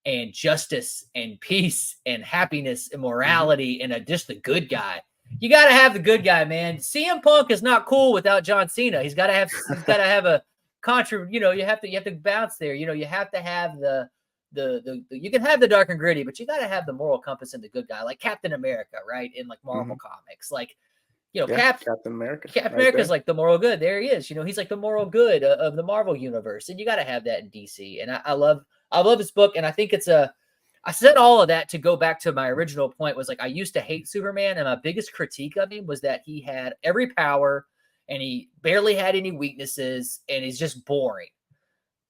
and justice and peace and happiness and morality and just the good guy. You got to have the good guy, man. CM Punk is not cool without John Cena. He's got to have a contra. You have to bounce there. You have to have the you can have the dark and gritty, but you got to have the moral compass and the good guy, like Captain America, right? In like Marvel comics, like Captain America. Captain America is like the moral good. There he is. He's like the moral good of the Marvel universe, and you got to have that in DC. And I love his book, and I think I said all of that to go back to my original point, was like, I used to hate Superman, and my biggest critique of him was that he had every power and he barely had any weaknesses, and he's just boring.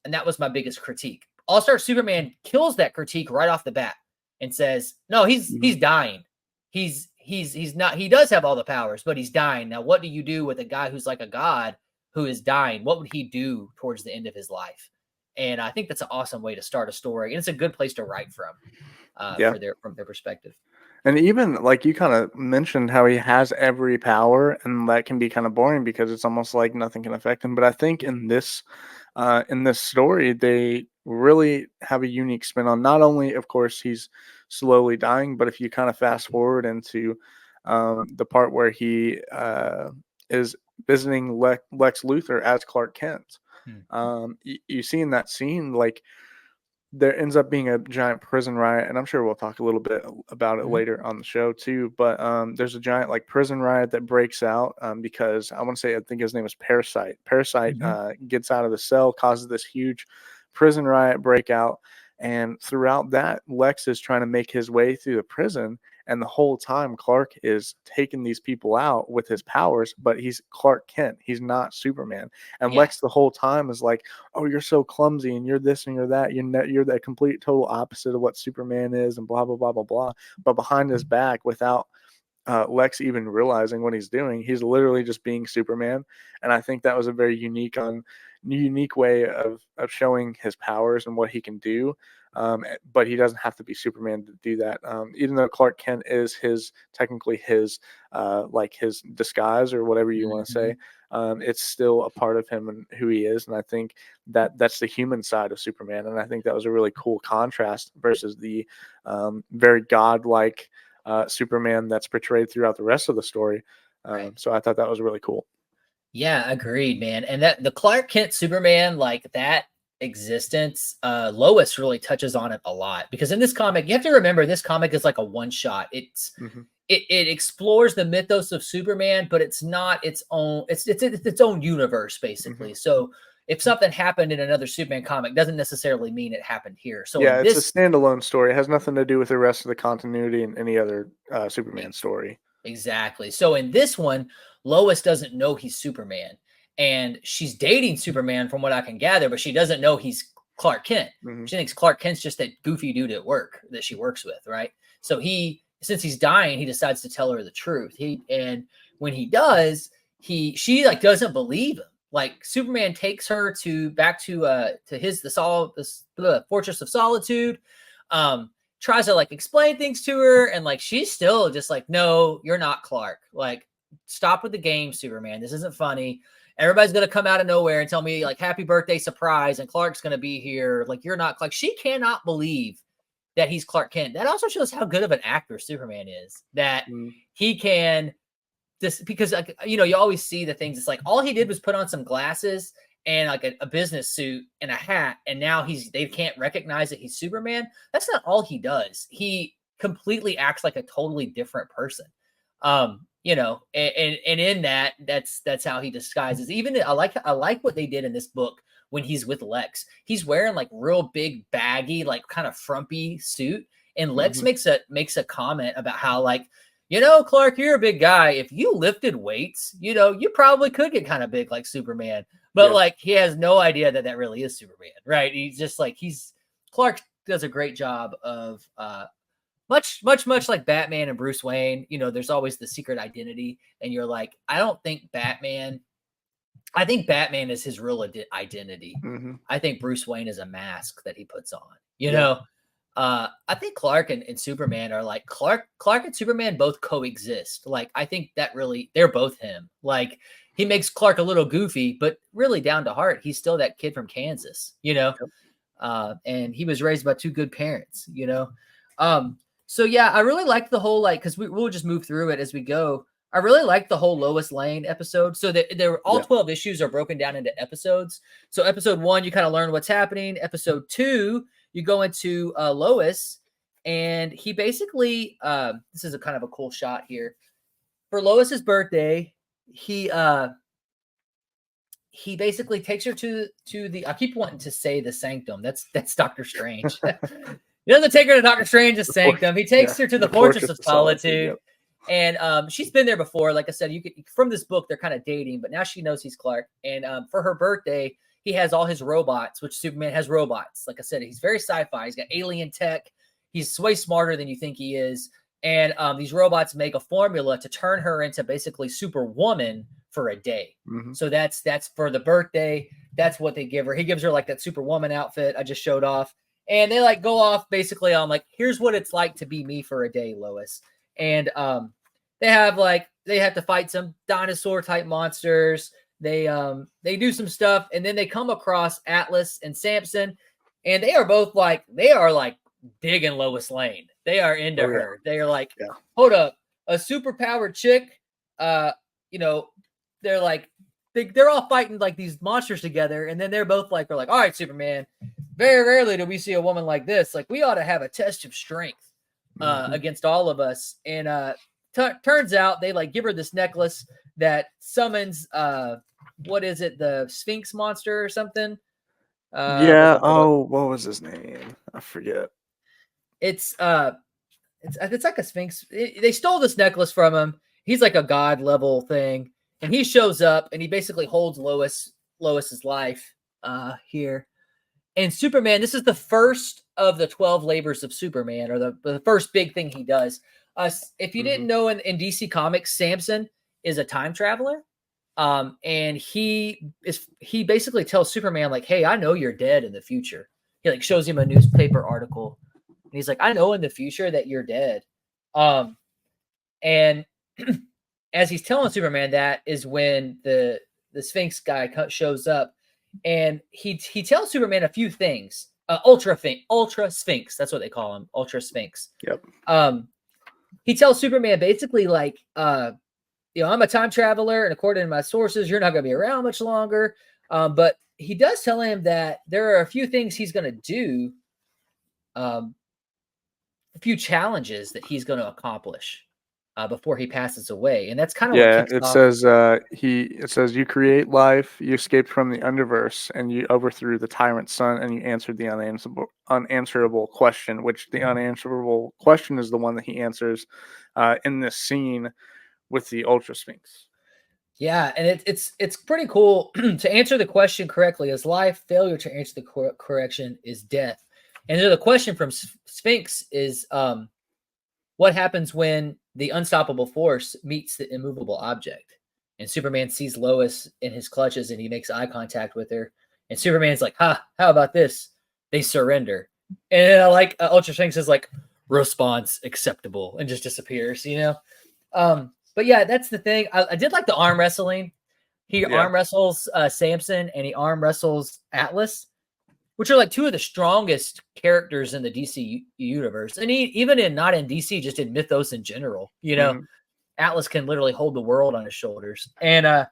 And that was my biggest critique. All-Star Superman kills that critique right off the bat and says, no, he's dying. He's not, he does have all the powers, but he's dying. Now, what do you do with a guy who's like a god who is dying? What would he do towards the end of his life? And I think that's an awesome way to start a story. And it's a good place to write from from their perspective. And even like you kind of mentioned how he has every power, and that can be kind of boring because it's almost like nothing can affect him. But I think in this story, they really have a unique spin on not only, of course, he's slowly dying, but if you kind of fast forward into the part where he is visiting Lex Luthor as Clark Kent. You see in that scene, like, there ends up being a giant prison riot, and I'm sure we'll talk a little bit about it later on the show too, but there's a giant like prison riot that breaks out because I think his name is Parasite. Gets out of the cell, causes this huge prison riot breakout, and throughout that, Lex is trying to make his way through the prison, And the whole time, Clark is taking these people out with his powers, but he's Clark Kent. He's not Superman. And Yeah. Lex the whole time is like, "Oh, you're so clumsy, and you're this and you're that. You're the complete total opposite of what Superman is, and blah blah blah blah blah." But behind his back, without Lex even realizing what he's doing, he's literally just being Superman. And I think that was a very unique way of showing his powers and what he can do. But he doesn't have to be Superman to do that. Even though Clark Kent is technically his like his disguise or whatever you want to say, it's still a part of him and who he is. And I think that's the human side of Superman. And I think that was a really cool contrast versus the very godlike Superman that's portrayed throughout the rest of the story. Right. So I thought that was really cool. Yeah, agreed, man. And that the Clark Kent Superman, like that existence, Lois really touches on it a lot, because in this comic, you have to remember this comic is like a one shot. It's it explores the mythos of Superman, but it's not its own. It's its own universe basically. So if something happened in another Superman comic, doesn't necessarily mean it happened here. So Yeah, in it's this, a standalone story. It has nothing to do with the rest of the continuity in any other Superman story. exactly. So in this one, Lois doesn't know he's Superman, and she's dating Superman from what I can gather, but she doesn't know he's Clark Kent. She thinks Clark Kent's just that goofy dude at work that she works with, right? So since he's dying, he decides to tell her the truth. And when he does, she like doesn't believe him. Like Superman takes her back to the Fortress of Solitude, tries to like explain things to her, and like she's still just like, no, you're not Clark. Like, stop with the game, Superman. This isn't funny. Everybody's gonna come out of nowhere and tell me like happy birthday surprise, and Clark's gonna be here. Like, you're not Clark. She cannot believe that he's Clark Kent. That also shows how good of an actor Superman is. That he can just, because like, you always see the things. It's like all he did was put on some glasses and like a business suit and a hat, and now they can't recognize that he's Superman. That's not all he does. He completely acts like a totally different person. And in that's how he disguises. Even I like what they did in this book when he's with Lex. He's wearing like real big baggy, like kind of frumpy suit, and Lex makes a comment about how like, Clark, you're a big guy. If you lifted weights, you probably could get kind of big like Superman. But like, he has no idea that really is Superman, right? He's just like, Clark does a great job of much like Batman and Bruce Wayne. There's always the secret identity, and you're like, I think Batman is his real identity. I think Bruce Wayne is a mask that he puts on. I think Clark and Superman are like Clark and Superman both coexist. Like, I think that really they're both him. Like, he makes Clark a little goofy, but really down to heart, he's still that kid from Kansas, and he was raised by two good parents, So yeah, I really like the whole, like, because we'll just move through it as we go. I really like the whole Lois Lane episode. So there all 12 issues are broken down into episodes. So episode 1, you kind of learn what's happening. Episode 2, you go into Lois, and he basically this is a kind of a cool shot here. For Lois's birthday, he basically takes her to the, I keep wanting to say the sanctum. That's Doctor Strange. He doesn't take her to Doctor Strange's sanctum. He takes her to the Fortress of Solitude. And she's been there before. Like I said, from this book, they're kind of dating, but now she knows he's Clark. And for her birthday, he has all his robots, which Superman has robots. Like I said, he's very sci-fi. He's got alien tech. He's way smarter than you think he is. And these robots make a formula to turn her into basically Superwoman for a day. So that's for the birthday. That's what they give her. He gives her like that Superwoman outfit I just showed off. And they like go off basically on like, here's what it's like to be me for a day, Lois. And they have to fight some dinosaur type monsters. They do some stuff, and then they come across Atlas and Samson, and they are digging Lois Lane. They are into her. They are like, hold up, a super powered chick. They're like, they're all fighting like these monsters together, and then they're both like, all right, Superman. Very rarely do we see a woman like this. Like, we ought to have a test of strength against all of us. And turns out they like give her this necklace that summons what is it, the Sphinx monster or something? What was his name? I forget. It's it's like a Sphinx. They stole this necklace from him. He's like a god level thing, and he shows up and he basically holds Lois's life here. And Superman, this is the first of the 12 labors of Superman, or the first big thing he does. If you didn't know, in DC Comics, Samson is a time traveler. And he basically tells Superman, like, hey, I know you're dead in the future. He like shows him a newspaper article. And he's like, I know in the future that you're dead. And as he's telling Superman that is when the Sphinx guy shows up, and he tells Superman a few things. Ultra Sphinx, that's what they call him, Ultra Sphinx. Yep. He tells Superman basically like, I'm a time traveler, and according to my sources, you're not going to be around much longer. But he does tell him that there are a few things he's going to do, a few challenges that he's going to accomplish before he passes away, and that's kind of what kicks off. It says you create life, you escaped from the underverse, and you overthrew the tyrant's son, and you answered the unanswerable question. Which the unanswerable question is the one that he answers in this scene with the Ultra Sphinx. Yeah, and it's pretty cool. To answer the question correctly is life. Failure to answer the correction is death. And the question from Sphinx is, what happens when the unstoppable force meets the immovable object? And Superman sees Lois in his clutches, and he makes eye contact with her. And Superman's like, how about this? They surrender. And Ultra Sphinx is like, response acceptable, and just disappears, But yeah, that's the thing. I did like the arm wrestling. He arm wrestles Samson, and he arm wrestles Atlas, which are like two of the strongest characters in the DC universe. And even not in DC, just in mythos in general, Atlas can literally hold the world on his shoulders. And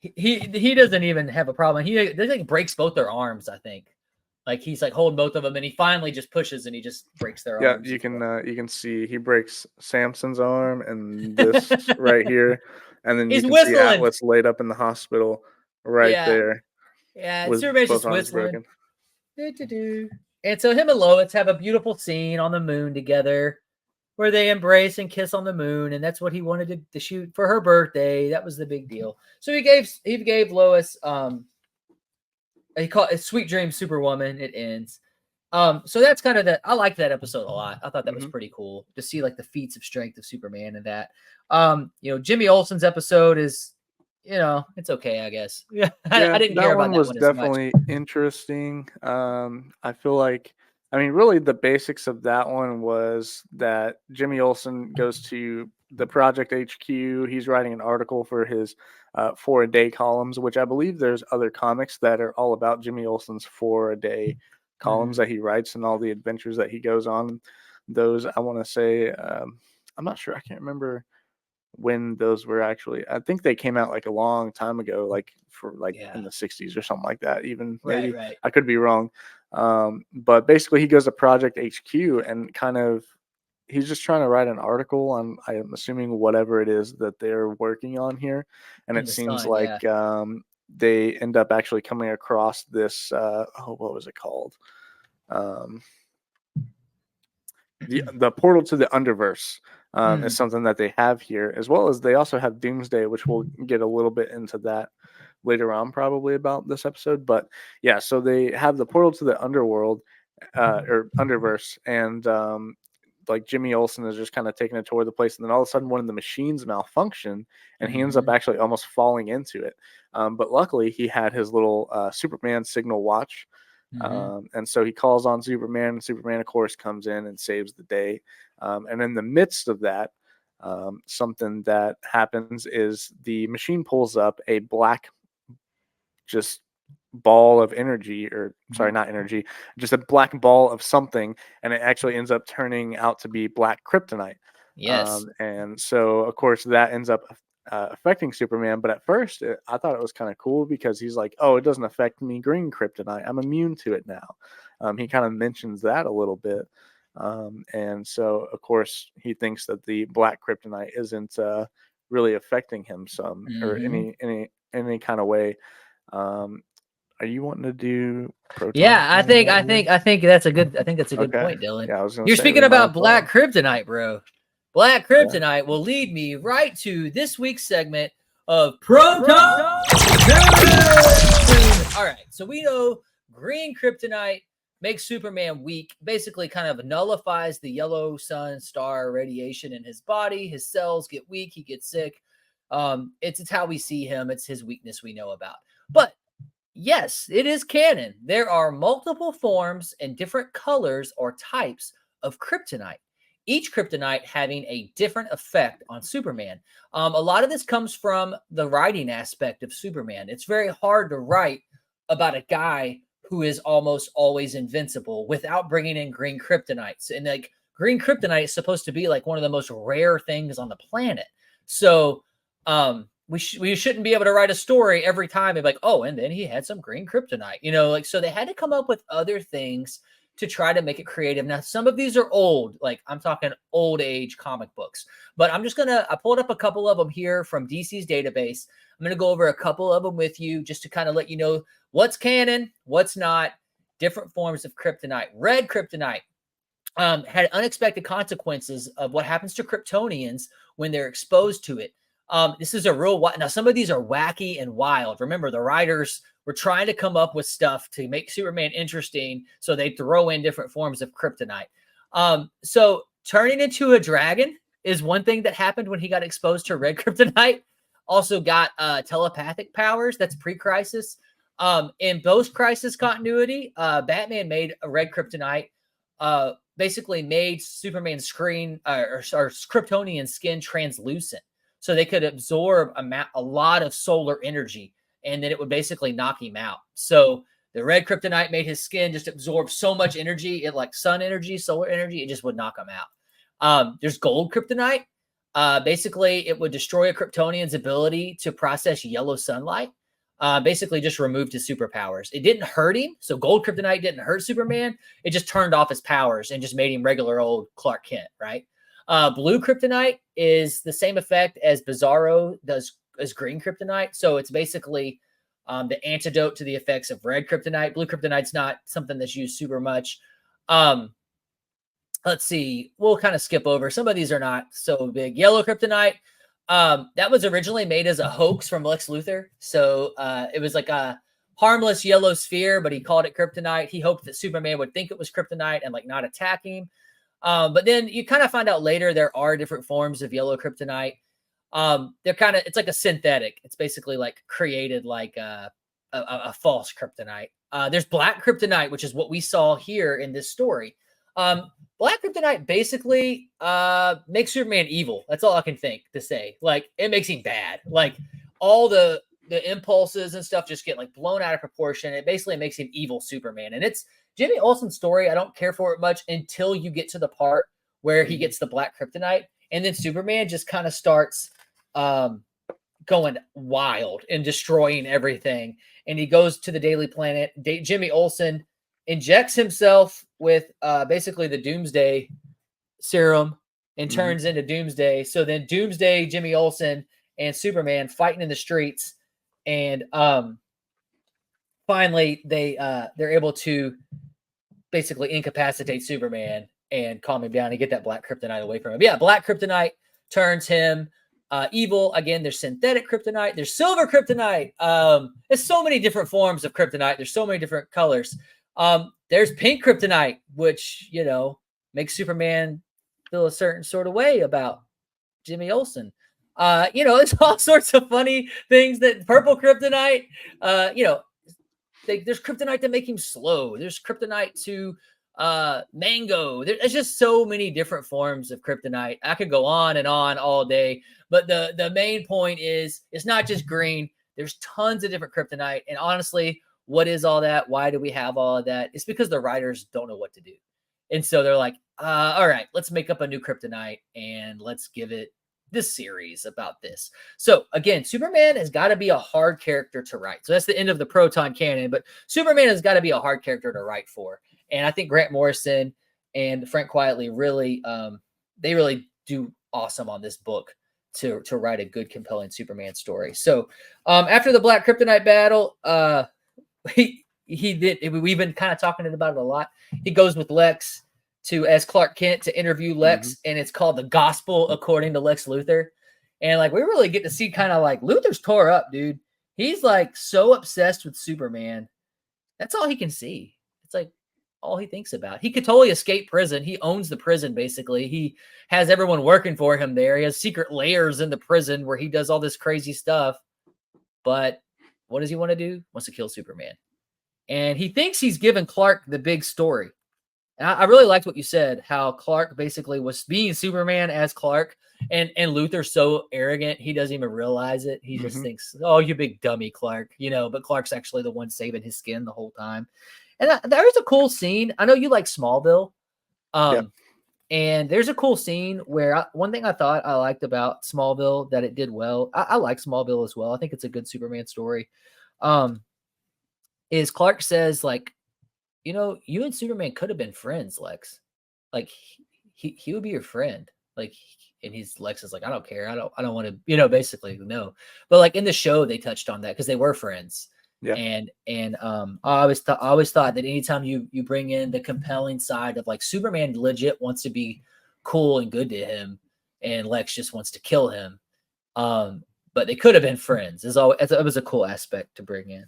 he doesn't even have a problem. He like breaks both their arms, I think. Like he's like holding both of them, and he finally just pushes and he just breaks their arms. Yeah, you can see he breaks Samson's arm and this right here, and then you can see Atlas laid up in the hospital there. Yeah, Superman's just whistling. And so him and Lois have a beautiful scene on the moon together, where they embrace and kiss on the moon, and that's what he wanted to shoot for her birthday. That was the big deal. So he gave Lois he called it Sweet Dream Superwoman. It ends. So that's kind of I liked that episode a lot. I thought that was pretty cool to see like the feats of strength of Superman and that. Jimmy Olsen's episode is, it's okay, I guess. Yeah, I didn't care about that one. Was definitely interesting. I feel like, really the basics of that one was that Jimmy Olsen goes to the Project HQ. He's writing an article for his 4-a-day columns, which I believe there's other comics that are all about Jimmy Olsen's 4-a-day columns that he writes and all the adventures that he goes on. Those, I want to say, I'm not sure. I can't remember when those were actually. I think they came out like a long time ago, like in the 60s or something like that. Even maybe right. I could be wrong. But basically he goes to Project HQ and kind of, he's just trying to write an article on, I'm assuming, whatever it is that they're working on here. And it seems like they end up actually coming across this, what was it called? The portal to the Underverse is something that they have here, as well as they also have Doomsday, which we'll get a little bit into that later on probably about this episode. But yeah, so they have the portal to the underworld or Underverse, and like Jimmy Olsen is just kind of taking a tour of the place, and then all of a sudden one of the machines malfunction, and he ends up actually almost falling into it. But luckily he had his little Superman signal watch. And so he calls on Superman, and Superman, of course, comes in and saves the day. And in the midst of that, something that happens is the machine pulls up a black just ball of energy, or sorry, not energy, just a black ball of something, and it actually ends up turning out to be black kryptonite. Yes. And so, of course, that ends up affecting Superman. But at first, I thought it was kind of cool because he's like, oh, it doesn't affect me, green kryptonite. I'm immune to it now. He kind of mentions that a little bit. And so, of course, he thinks that the black kryptonite isn't really affecting him some or any kind of way. Are you wanting to do proton? Yeah, I think that's a good Okay. point, Dylan. Yeah, I was gonna You're say, speaking we might about as well. Black Kryptonite, bro. Black Kryptonite will lead me right to this week's segment of Proton. All right, so we know green kryptonite makes Superman weak, basically kind of nullifies the yellow sun star radiation in his body. His cells get weak, he gets sick. It's how we see him. It's his weakness we know about. But yes, it is canon. There are multiple forms and different colors or types of kryptonite, each kryptonite having a different effect on Superman. A lot of this comes from the writing aspect of Superman. It's very hard to write about a guy who is almost always invincible without bringing in green kryptonites. And like green kryptonite is supposed to be like one of the most rare things on the planet. So, we shouldn't be able to write a story every time and be like, oh, and then he had some green kryptonite, like, so they had to come up with other things to try to make it creative. Now, some of these are old, like I'm talking old age comic books, but I pulled up a couple of them here from DC's database. I'm going to go over a couple of them with you just to kind of let you know what's canon, what's not, different forms of kryptonite. Red kryptonite had unexpected consequences of what happens to Kryptonians when they're exposed to it. This is a real now. Some of these are wacky and wild. Remember, the writers were trying to come up with stuff to make Superman interesting, so they throw in different forms of kryptonite. So turning into a dragon is one thing that happened when he got exposed to red kryptonite. Also got telepathic powers. That's pre-crisis. In post-crisis continuity, Batman made a red kryptonite. Basically made Superman's screen or Kryptonian skin translucent, so they could absorb a lot of solar energy, and then it would basically knock him out. So the red kryptonite made his skin just absorb so much energy, like sun energy, solar energy, it just would knock him out. There's gold kryptonite. Basically, it would destroy a Kryptonian's ability to process yellow sunlight. Basically just removed his superpowers. It didn't hurt him. So gold kryptonite didn't hurt Superman. It just turned off his powers and just made him regular old Clark Kent, right? Blue kryptonite is the same effect as Bizarro does as green kryptonite. So it's basically the antidote to the effects of red kryptonite. Blue kryptonite's not something that's used super much. Let's see. We'll kind of skip over. Some of these are not so big. Yellow kryptonite. That was originally made as a hoax from Lex Luthor. So it was like a harmless yellow sphere, but he called it kryptonite. He hoped that Superman would think it was kryptonite and like not attack him. But then you kind of find out later there are different forms of yellow kryptonite. It's like a synthetic. It's basically like created like a false kryptonite. There's black kryptonite, which is what we saw here in this story. Black kryptonite basically makes Superman evil. That's all I can think to say. Like, it makes him bad. Like, all the impulses and stuff just get like blown out of proportion. It basically makes him evil Superman. And it's Jimmy Olsen's story. I don't care for it much until you get to the part where he gets the black kryptonite, and then Superman just kind of starts going wild and destroying everything. And he goes to the Daily Planet. Jimmy Olsen injects himself with basically the Doomsday serum and turns into Doomsday. So then Doomsday, Jimmy Olsen, and Superman fighting in the streets, and finally they're able to basically incapacitate Superman and calm him down and get that black kryptonite away from him. Yeah, black kryptonite turns him evil. Again, there's synthetic kryptonite, there's silver kryptonite. There's so many different forms of kryptonite. There's so many different colors. There's pink kryptonite, which, makes Superman feel a certain sort of way about Jimmy Olsen. There's all sorts of funny things. That purple kryptonite, there's kryptonite to make him slow. There's kryptonite to mango. There's just so many different forms of kryptonite. I could go on and on all day, but the main point is it's not just green. There's tons of different kryptonite. And honestly, what is all that? Why do we have all of that? It's because the writers don't know what to do. And so they're like, all right, let's make up a new kryptonite and let's give it this series about this. So again, Superman has got to be a hard character to write. So that's the end of the Proton canon, but Superman has got to be a hard character to write for. And I think Grant Morrison and Frank Quietly really, they really do awesome on this book to write a good, compelling Superman story. So after the Black Kryptonite battle, he did. We've been kind of talking about it a lot. He goes with Lex as Clark Kent to interview Lex, and it's called The Gospel According to Lex Luthor. And like we really get to see kind of like Luthor's tore up, dude. He's like so obsessed with Superman. That's all he can see. It's like all he thinks about. He could totally escape prison. He owns the prison, basically. He has everyone working for him there. He has secret layers in the prison where he does all this crazy stuff. But what does he want to do? Wants to kill Superman. And he thinks he's given Clark the big story. And I really liked what you said, how Clark basically was being Superman as Clark. And Luthor's so arrogant, he doesn't even realize it. He just thinks, oh, you big dummy, Clark. But Clark's actually the one saving his skin the whole time. And there's a cool scene. I know you like Smallville. And there's a cool scene where one thing I thought I liked about Smallville that it did well. I like Smallville as well. I think it's a good Superman story. Is Clark says, like, you and Superman could have been friends, Lex. Like, he would be your friend. Like, and Lex is like, I don't care. I don't want to, basically, no. But like in the show, they touched on that because they were friends. Yeah. And I always thought that anytime you bring in the compelling side of like Superman legit wants to be cool and good to him, and Lex just wants to kill him. But they could have been friends. It was a cool aspect to bring in.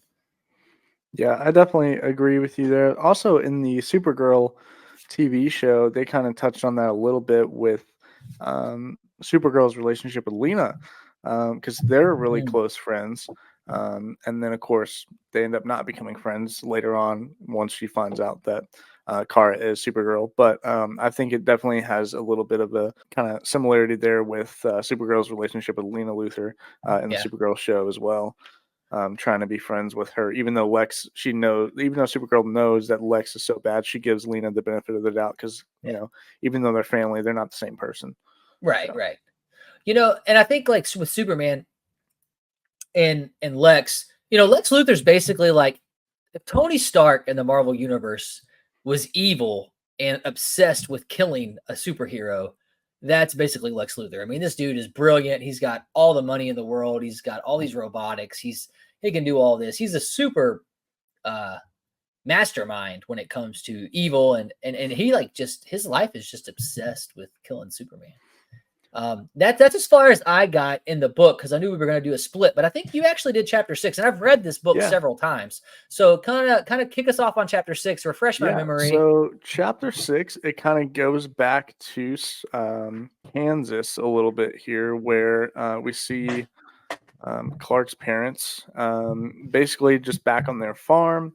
Yeah, I definitely agree with you there. Also, in the Supergirl TV show, they kind of touched on that a little bit with Supergirl's relationship with Lena, because they're really close friends. And then, of course, they end up not becoming friends later on once she finds out that Kara is Supergirl. But I think it definitely has a little bit of a kind of similarity there with Supergirl's relationship with Lena Luthor in the Supergirl show as well. Trying to be friends with her, even though Supergirl knows that Lex is so bad, she gives Lena the benefit of the doubt because, even though they're family, they're not the same person. Right. And I think like with Superman and Lex, Lex Luthor's basically like if Tony Stark in the Marvel Universe was evil and obsessed with killing a superhero, that's basically Lex Luthor. I mean, this dude is brilliant. He's got all the money in the world. He's got all these robotics. He can do all this. He's a super mastermind when it comes to evil, and he like just his life is just obsessed with killing Superman. That's as far as I got in the book because I knew we were going to do a split, but I think you actually did chapter 6, and I've read this book several times. So kind of kick us off on chapter 6, refresh my memory. So chapter 6, it kind of goes back to Kansas a little bit here, where we see Clark's parents basically just back on their farm.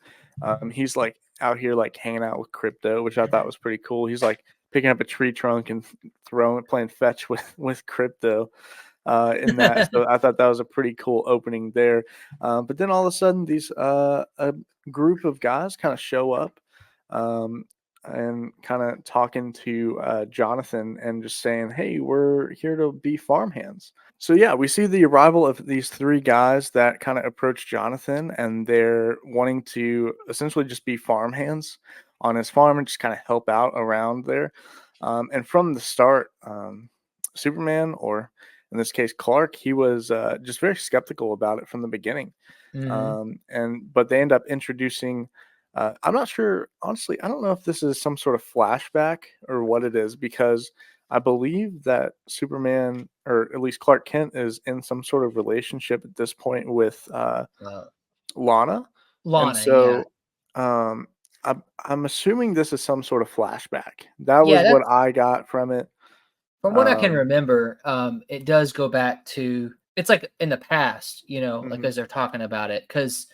He's like out here like hanging out with Crypto, which I thought was pretty cool. He's like picking up a tree trunk and playing fetch with Crypto in that. So I thought that was a pretty cool opening there. But then all of a sudden, these a group of guys kind of show up and kind of talking to Jonathan and just saying, hey, we're here to be farmhands. So yeah, we see the arrival of these 3 guys that kind of approach Jonathan, and they're wanting to essentially just be farmhands on his farm and just kind of help out around there. And from the start, Superman, or in this case Clark, he was just very skeptical about it from the beginning. But they end up introducing I'm not sure, honestly, I don't know if this is some sort of flashback or what it is, because I believe that Superman, or at least Clark Kent, is in some sort of relationship at this point with Lana. And so I'm assuming this is some sort of flashback. That was what I got from it. From what I can remember, it does go back to, it's like in the past, like as they're talking about it, because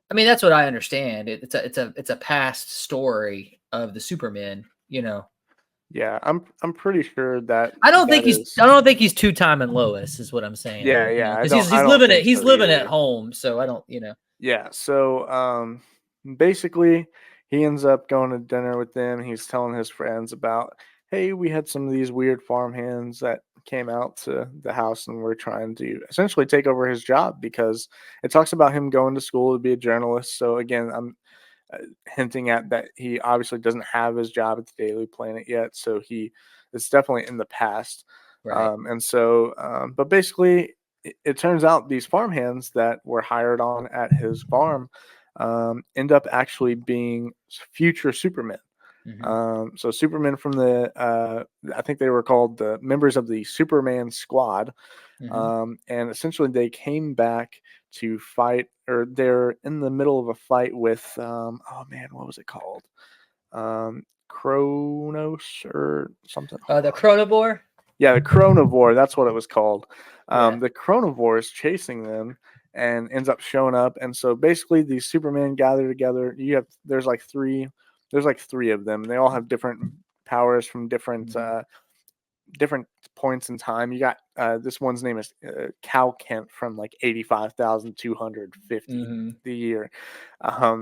I mean, that's what I understand. It's a past story of the Superman, Yeah, I'm pretty sure that I don't think he's 2-time and Lois is what I'm saying. Yeah. Because he's living at home, so I don't, Yeah, so basically he ends up going to dinner with them. He's telling his friends about, hey, we had some of these weird farmhands that came out to the house and we're trying to essentially take over his job, because it talks about him going to school to be a journalist. So again, I'm hinting at that he obviously doesn't have his job at the Daily Planet yet. So it's definitely in the past. Right. But basically it turns out these farmhands that were hired on at his farm end up actually being future Supermen. So Supermen from I think they were called the members of the Superman Squad, and essentially they came back to fight, or they're in the middle of a fight with, oh man, what was it called? Kronos or something. The Chronivore. Yeah, the Chronivore. That's what it was called. Yeah. The Chronivore is chasing them and ends up showing up. And so basically, these Supermen gather together. There's like three of them. They all have different powers from different different points in time. You got this one's name is Cal Kent from like 85,250 the year.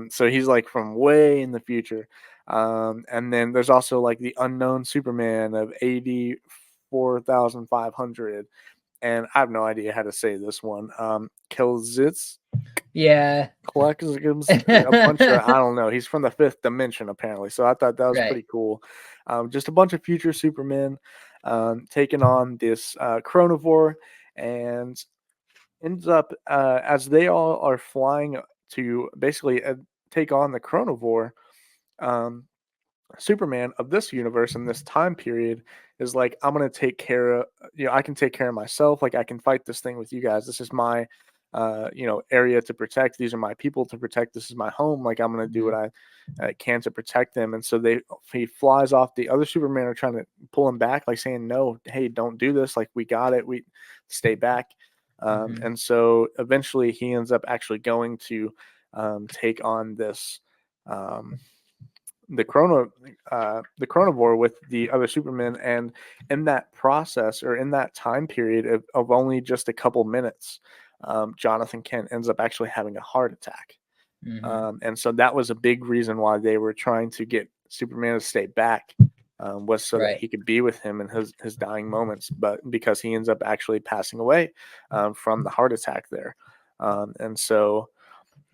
So he's like from way in the future. And then there's also like the unknown Superman of 84,500. And I have no idea how to say this one. Kelzitz. Yeah. Collections, a bunch of, I don't know. He's from the fifth dimension apparently. So I thought that was pretty cool. Just a bunch of future Supermen taking on this Chronivore, and ends up as they all are flying to basically take on the Chronivore. Superman of this universe in this time period is like, I'm gonna take care of, I can take care of myself. Like I can fight this thing with you guys. This is my area to protect. These are my people to protect. This is my home. Like I'm gonna do what I can to protect them. And so he flies off. The other Superman are trying to pull him back, like saying, no, hey, don't do this. Like we got it. We stay back. And so eventually he ends up actually going to take on this the Chronivore with the other Supermen, and in that process, or in that time period of only just a couple minutes, Jonathan Kent ends up actually having a heart attack. And so that was a big reason why they were trying to get Superman to stay back, was so that he could be with him in his dying moments, but because he ends up actually passing away from the heart attack there. And so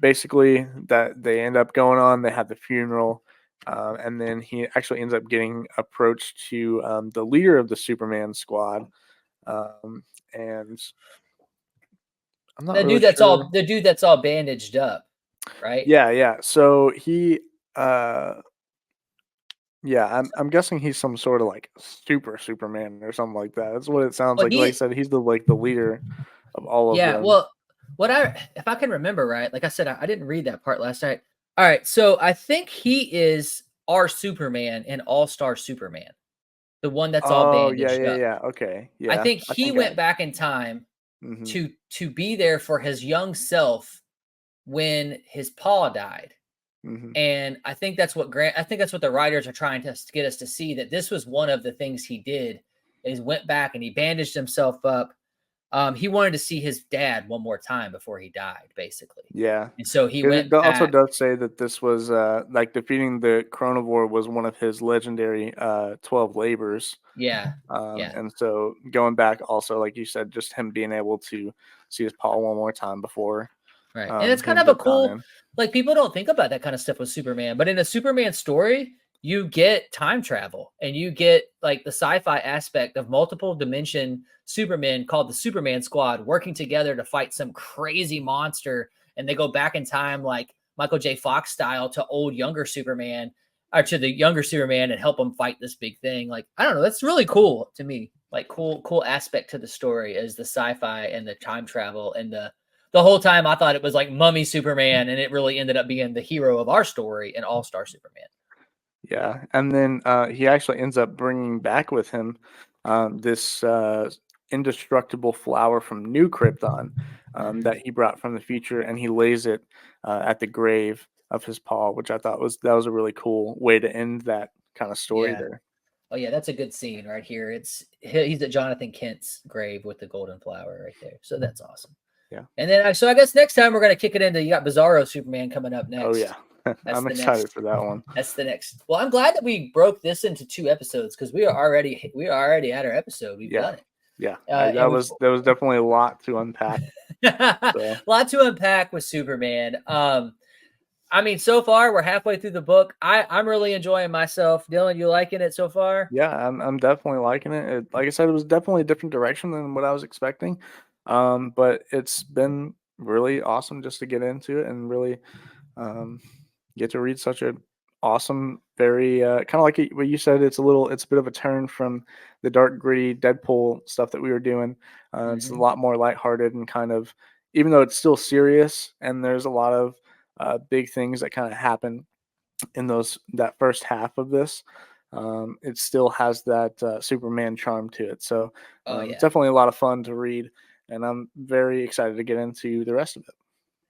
basically that they end up going on, they have the funeral, and then he actually ends up getting approached to the leader of the Superman squad, and I'm not The really dude that's sure. the dude that's all bandaged up, right? Yeah. So he, I'm guessing he's some sort of like Superman or something like that. That's what it sounds Well, like. Like I said, he's the leader of all of them. Well, if I can remember right, like I said, I didn't read that part last night. All right, so I think he is our Superman in All-Star Superman, the one that's all bandaged up. Yeah. Okay, yeah. I think he went back in time to be there for his young self when his paw died. And I think that's what the writers are trying to get us to see, that this was one of the things he did, is went back and he bandaged himself up. He wanted to see his dad one more time before he died, basically. Yeah. And so he went It also back. does say that this was like defeating the Chronivore was one of his legendary 12 labors. Yeah. And so going back also, like you said, just him being able to see his paw one more time before. Right. And it's kind of a cool, like, people don't think about that kind of stuff with Superman, but in a Superman story, you get time travel and you get like the sci-fi aspect of multiple dimension Supermen called the Superman Squad working together to fight some crazy monster. And they go back in time, like Michael J. Fox style, to younger Superman, or to the younger Superman, and help him fight this big thing. Like, I don't know. That's really cool to me. Like cool aspect to the story is the sci-fi and the time travel. And the whole time I thought it was like Mummy Superman, and it really ended up being the hero of our story and All-Star Superman. Yeah. And then he actually ends up bringing back with him this indestructible flower from New Krypton that he brought from the future, and he lays it at the grave of his paw, which I thought was a really cool way to end that kind of story there. Oh yeah, that's a good scene right here. He's at Jonathan Kent's grave with the golden flower right there. So that's awesome. Yeah. And then so I guess next time we're gonna kick it into, you got Bizarro Superman coming up next. Oh yeah. I'm excited for that one. That's the next. Well, I'm glad that we broke this into 2 episodes, because we are already at our episode. We've done it. Yeah. There was definitely a lot to unpack. A lot to unpack with Superman. I mean, so far we're halfway through the book. I'm really enjoying myself. Dylan, you liking it so far? Yeah, I'm definitely liking it. Like I said, it was definitely a different direction than what I was expecting. But it's been really awesome just to get into it and really get to read such an awesome, very kind of like what you said. It's a bit of a turn from the dark, gritty Deadpool stuff that we were doing. It's a lot more lighthearted and kind of, even though it's still serious and there's a lot of big things that kind of happen in that first half of this. It still has that Superman charm to it. So it's definitely a lot of fun to read, and I'm very excited to get into the rest of it.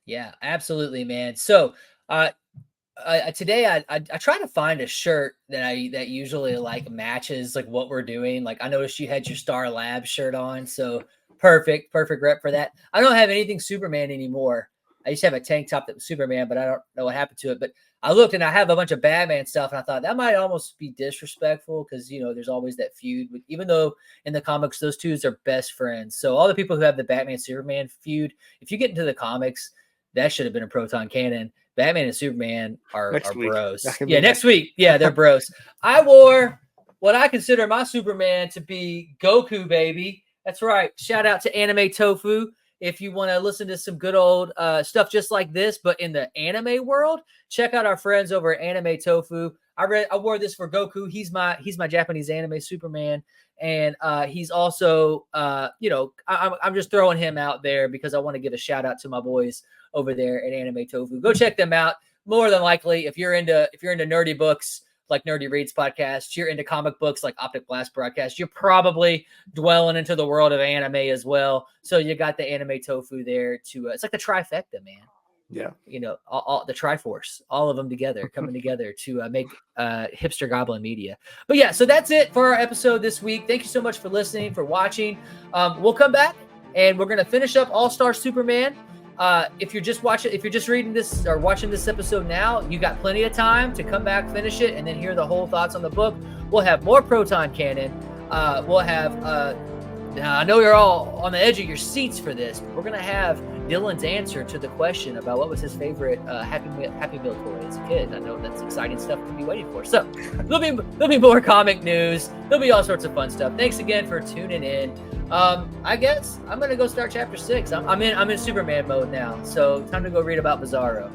Yeah, absolutely, man. So today I try to find a shirt that usually like matches like what we're doing. Like I noticed you had your Star Lab shirt on, so perfect rep for that. I don't have anything Superman anymore. I used to have a tank top that was Superman, but I don't know what happened to it. But I looked and I have a bunch of Batman stuff, and I thought that might almost be disrespectful because there's always that feud. Even though in the comics those two are best friends, so all the people who have the Batman Superman feud, if you get into the comics, that should have been a Proton Cannon. Batman and Superman are bros. Yeah, next week. Yeah, they're bros. I wore what I consider my Superman to be Goku, baby. That's right. Shout out to Anime Tofu. If you want to listen to some good old stuff just like this, but in the anime world, check out our friends over at Anime Tofu. I wore this for Goku. He's my Japanese anime Superman. And he's also, I'm just throwing him out there because I want to give a shout out to my boys over there at Anime Tofu. Go check them out. More than likely, if you're into nerdy books like Nerdy Reads Podcast, you're into comic books like Optic Blast Broadcast, you're probably dwelling into the world of anime as well. So you got the Anime Tofu there to it's like the trifecta, man. Yeah. All the Triforce, all of them together, coming together to make Hipster Goblin Media. But yeah, so that's it for our episode this week. Thank you so much for listening, for watching. We'll come back and we're going to finish up All-Star Superman. If you're just reading this or watching this episode now, you got plenty of time to come back, finish it, and then hear the whole thoughts on the book. We'll have more Proton Cannon. We'll have, I know you're all on the edge of your seats for this, but we're going to have Dylan's answer to the question about what was his favorite Happy Meal toy as a kid. I know that's exciting stuff to be waiting for. So there'll be more comic news. There'll be all sorts of fun stuff. Thanks again for tuning in. I guess I'm gonna go start chapter 6. I'm in Superman mode now, so time to go read about Bizarro.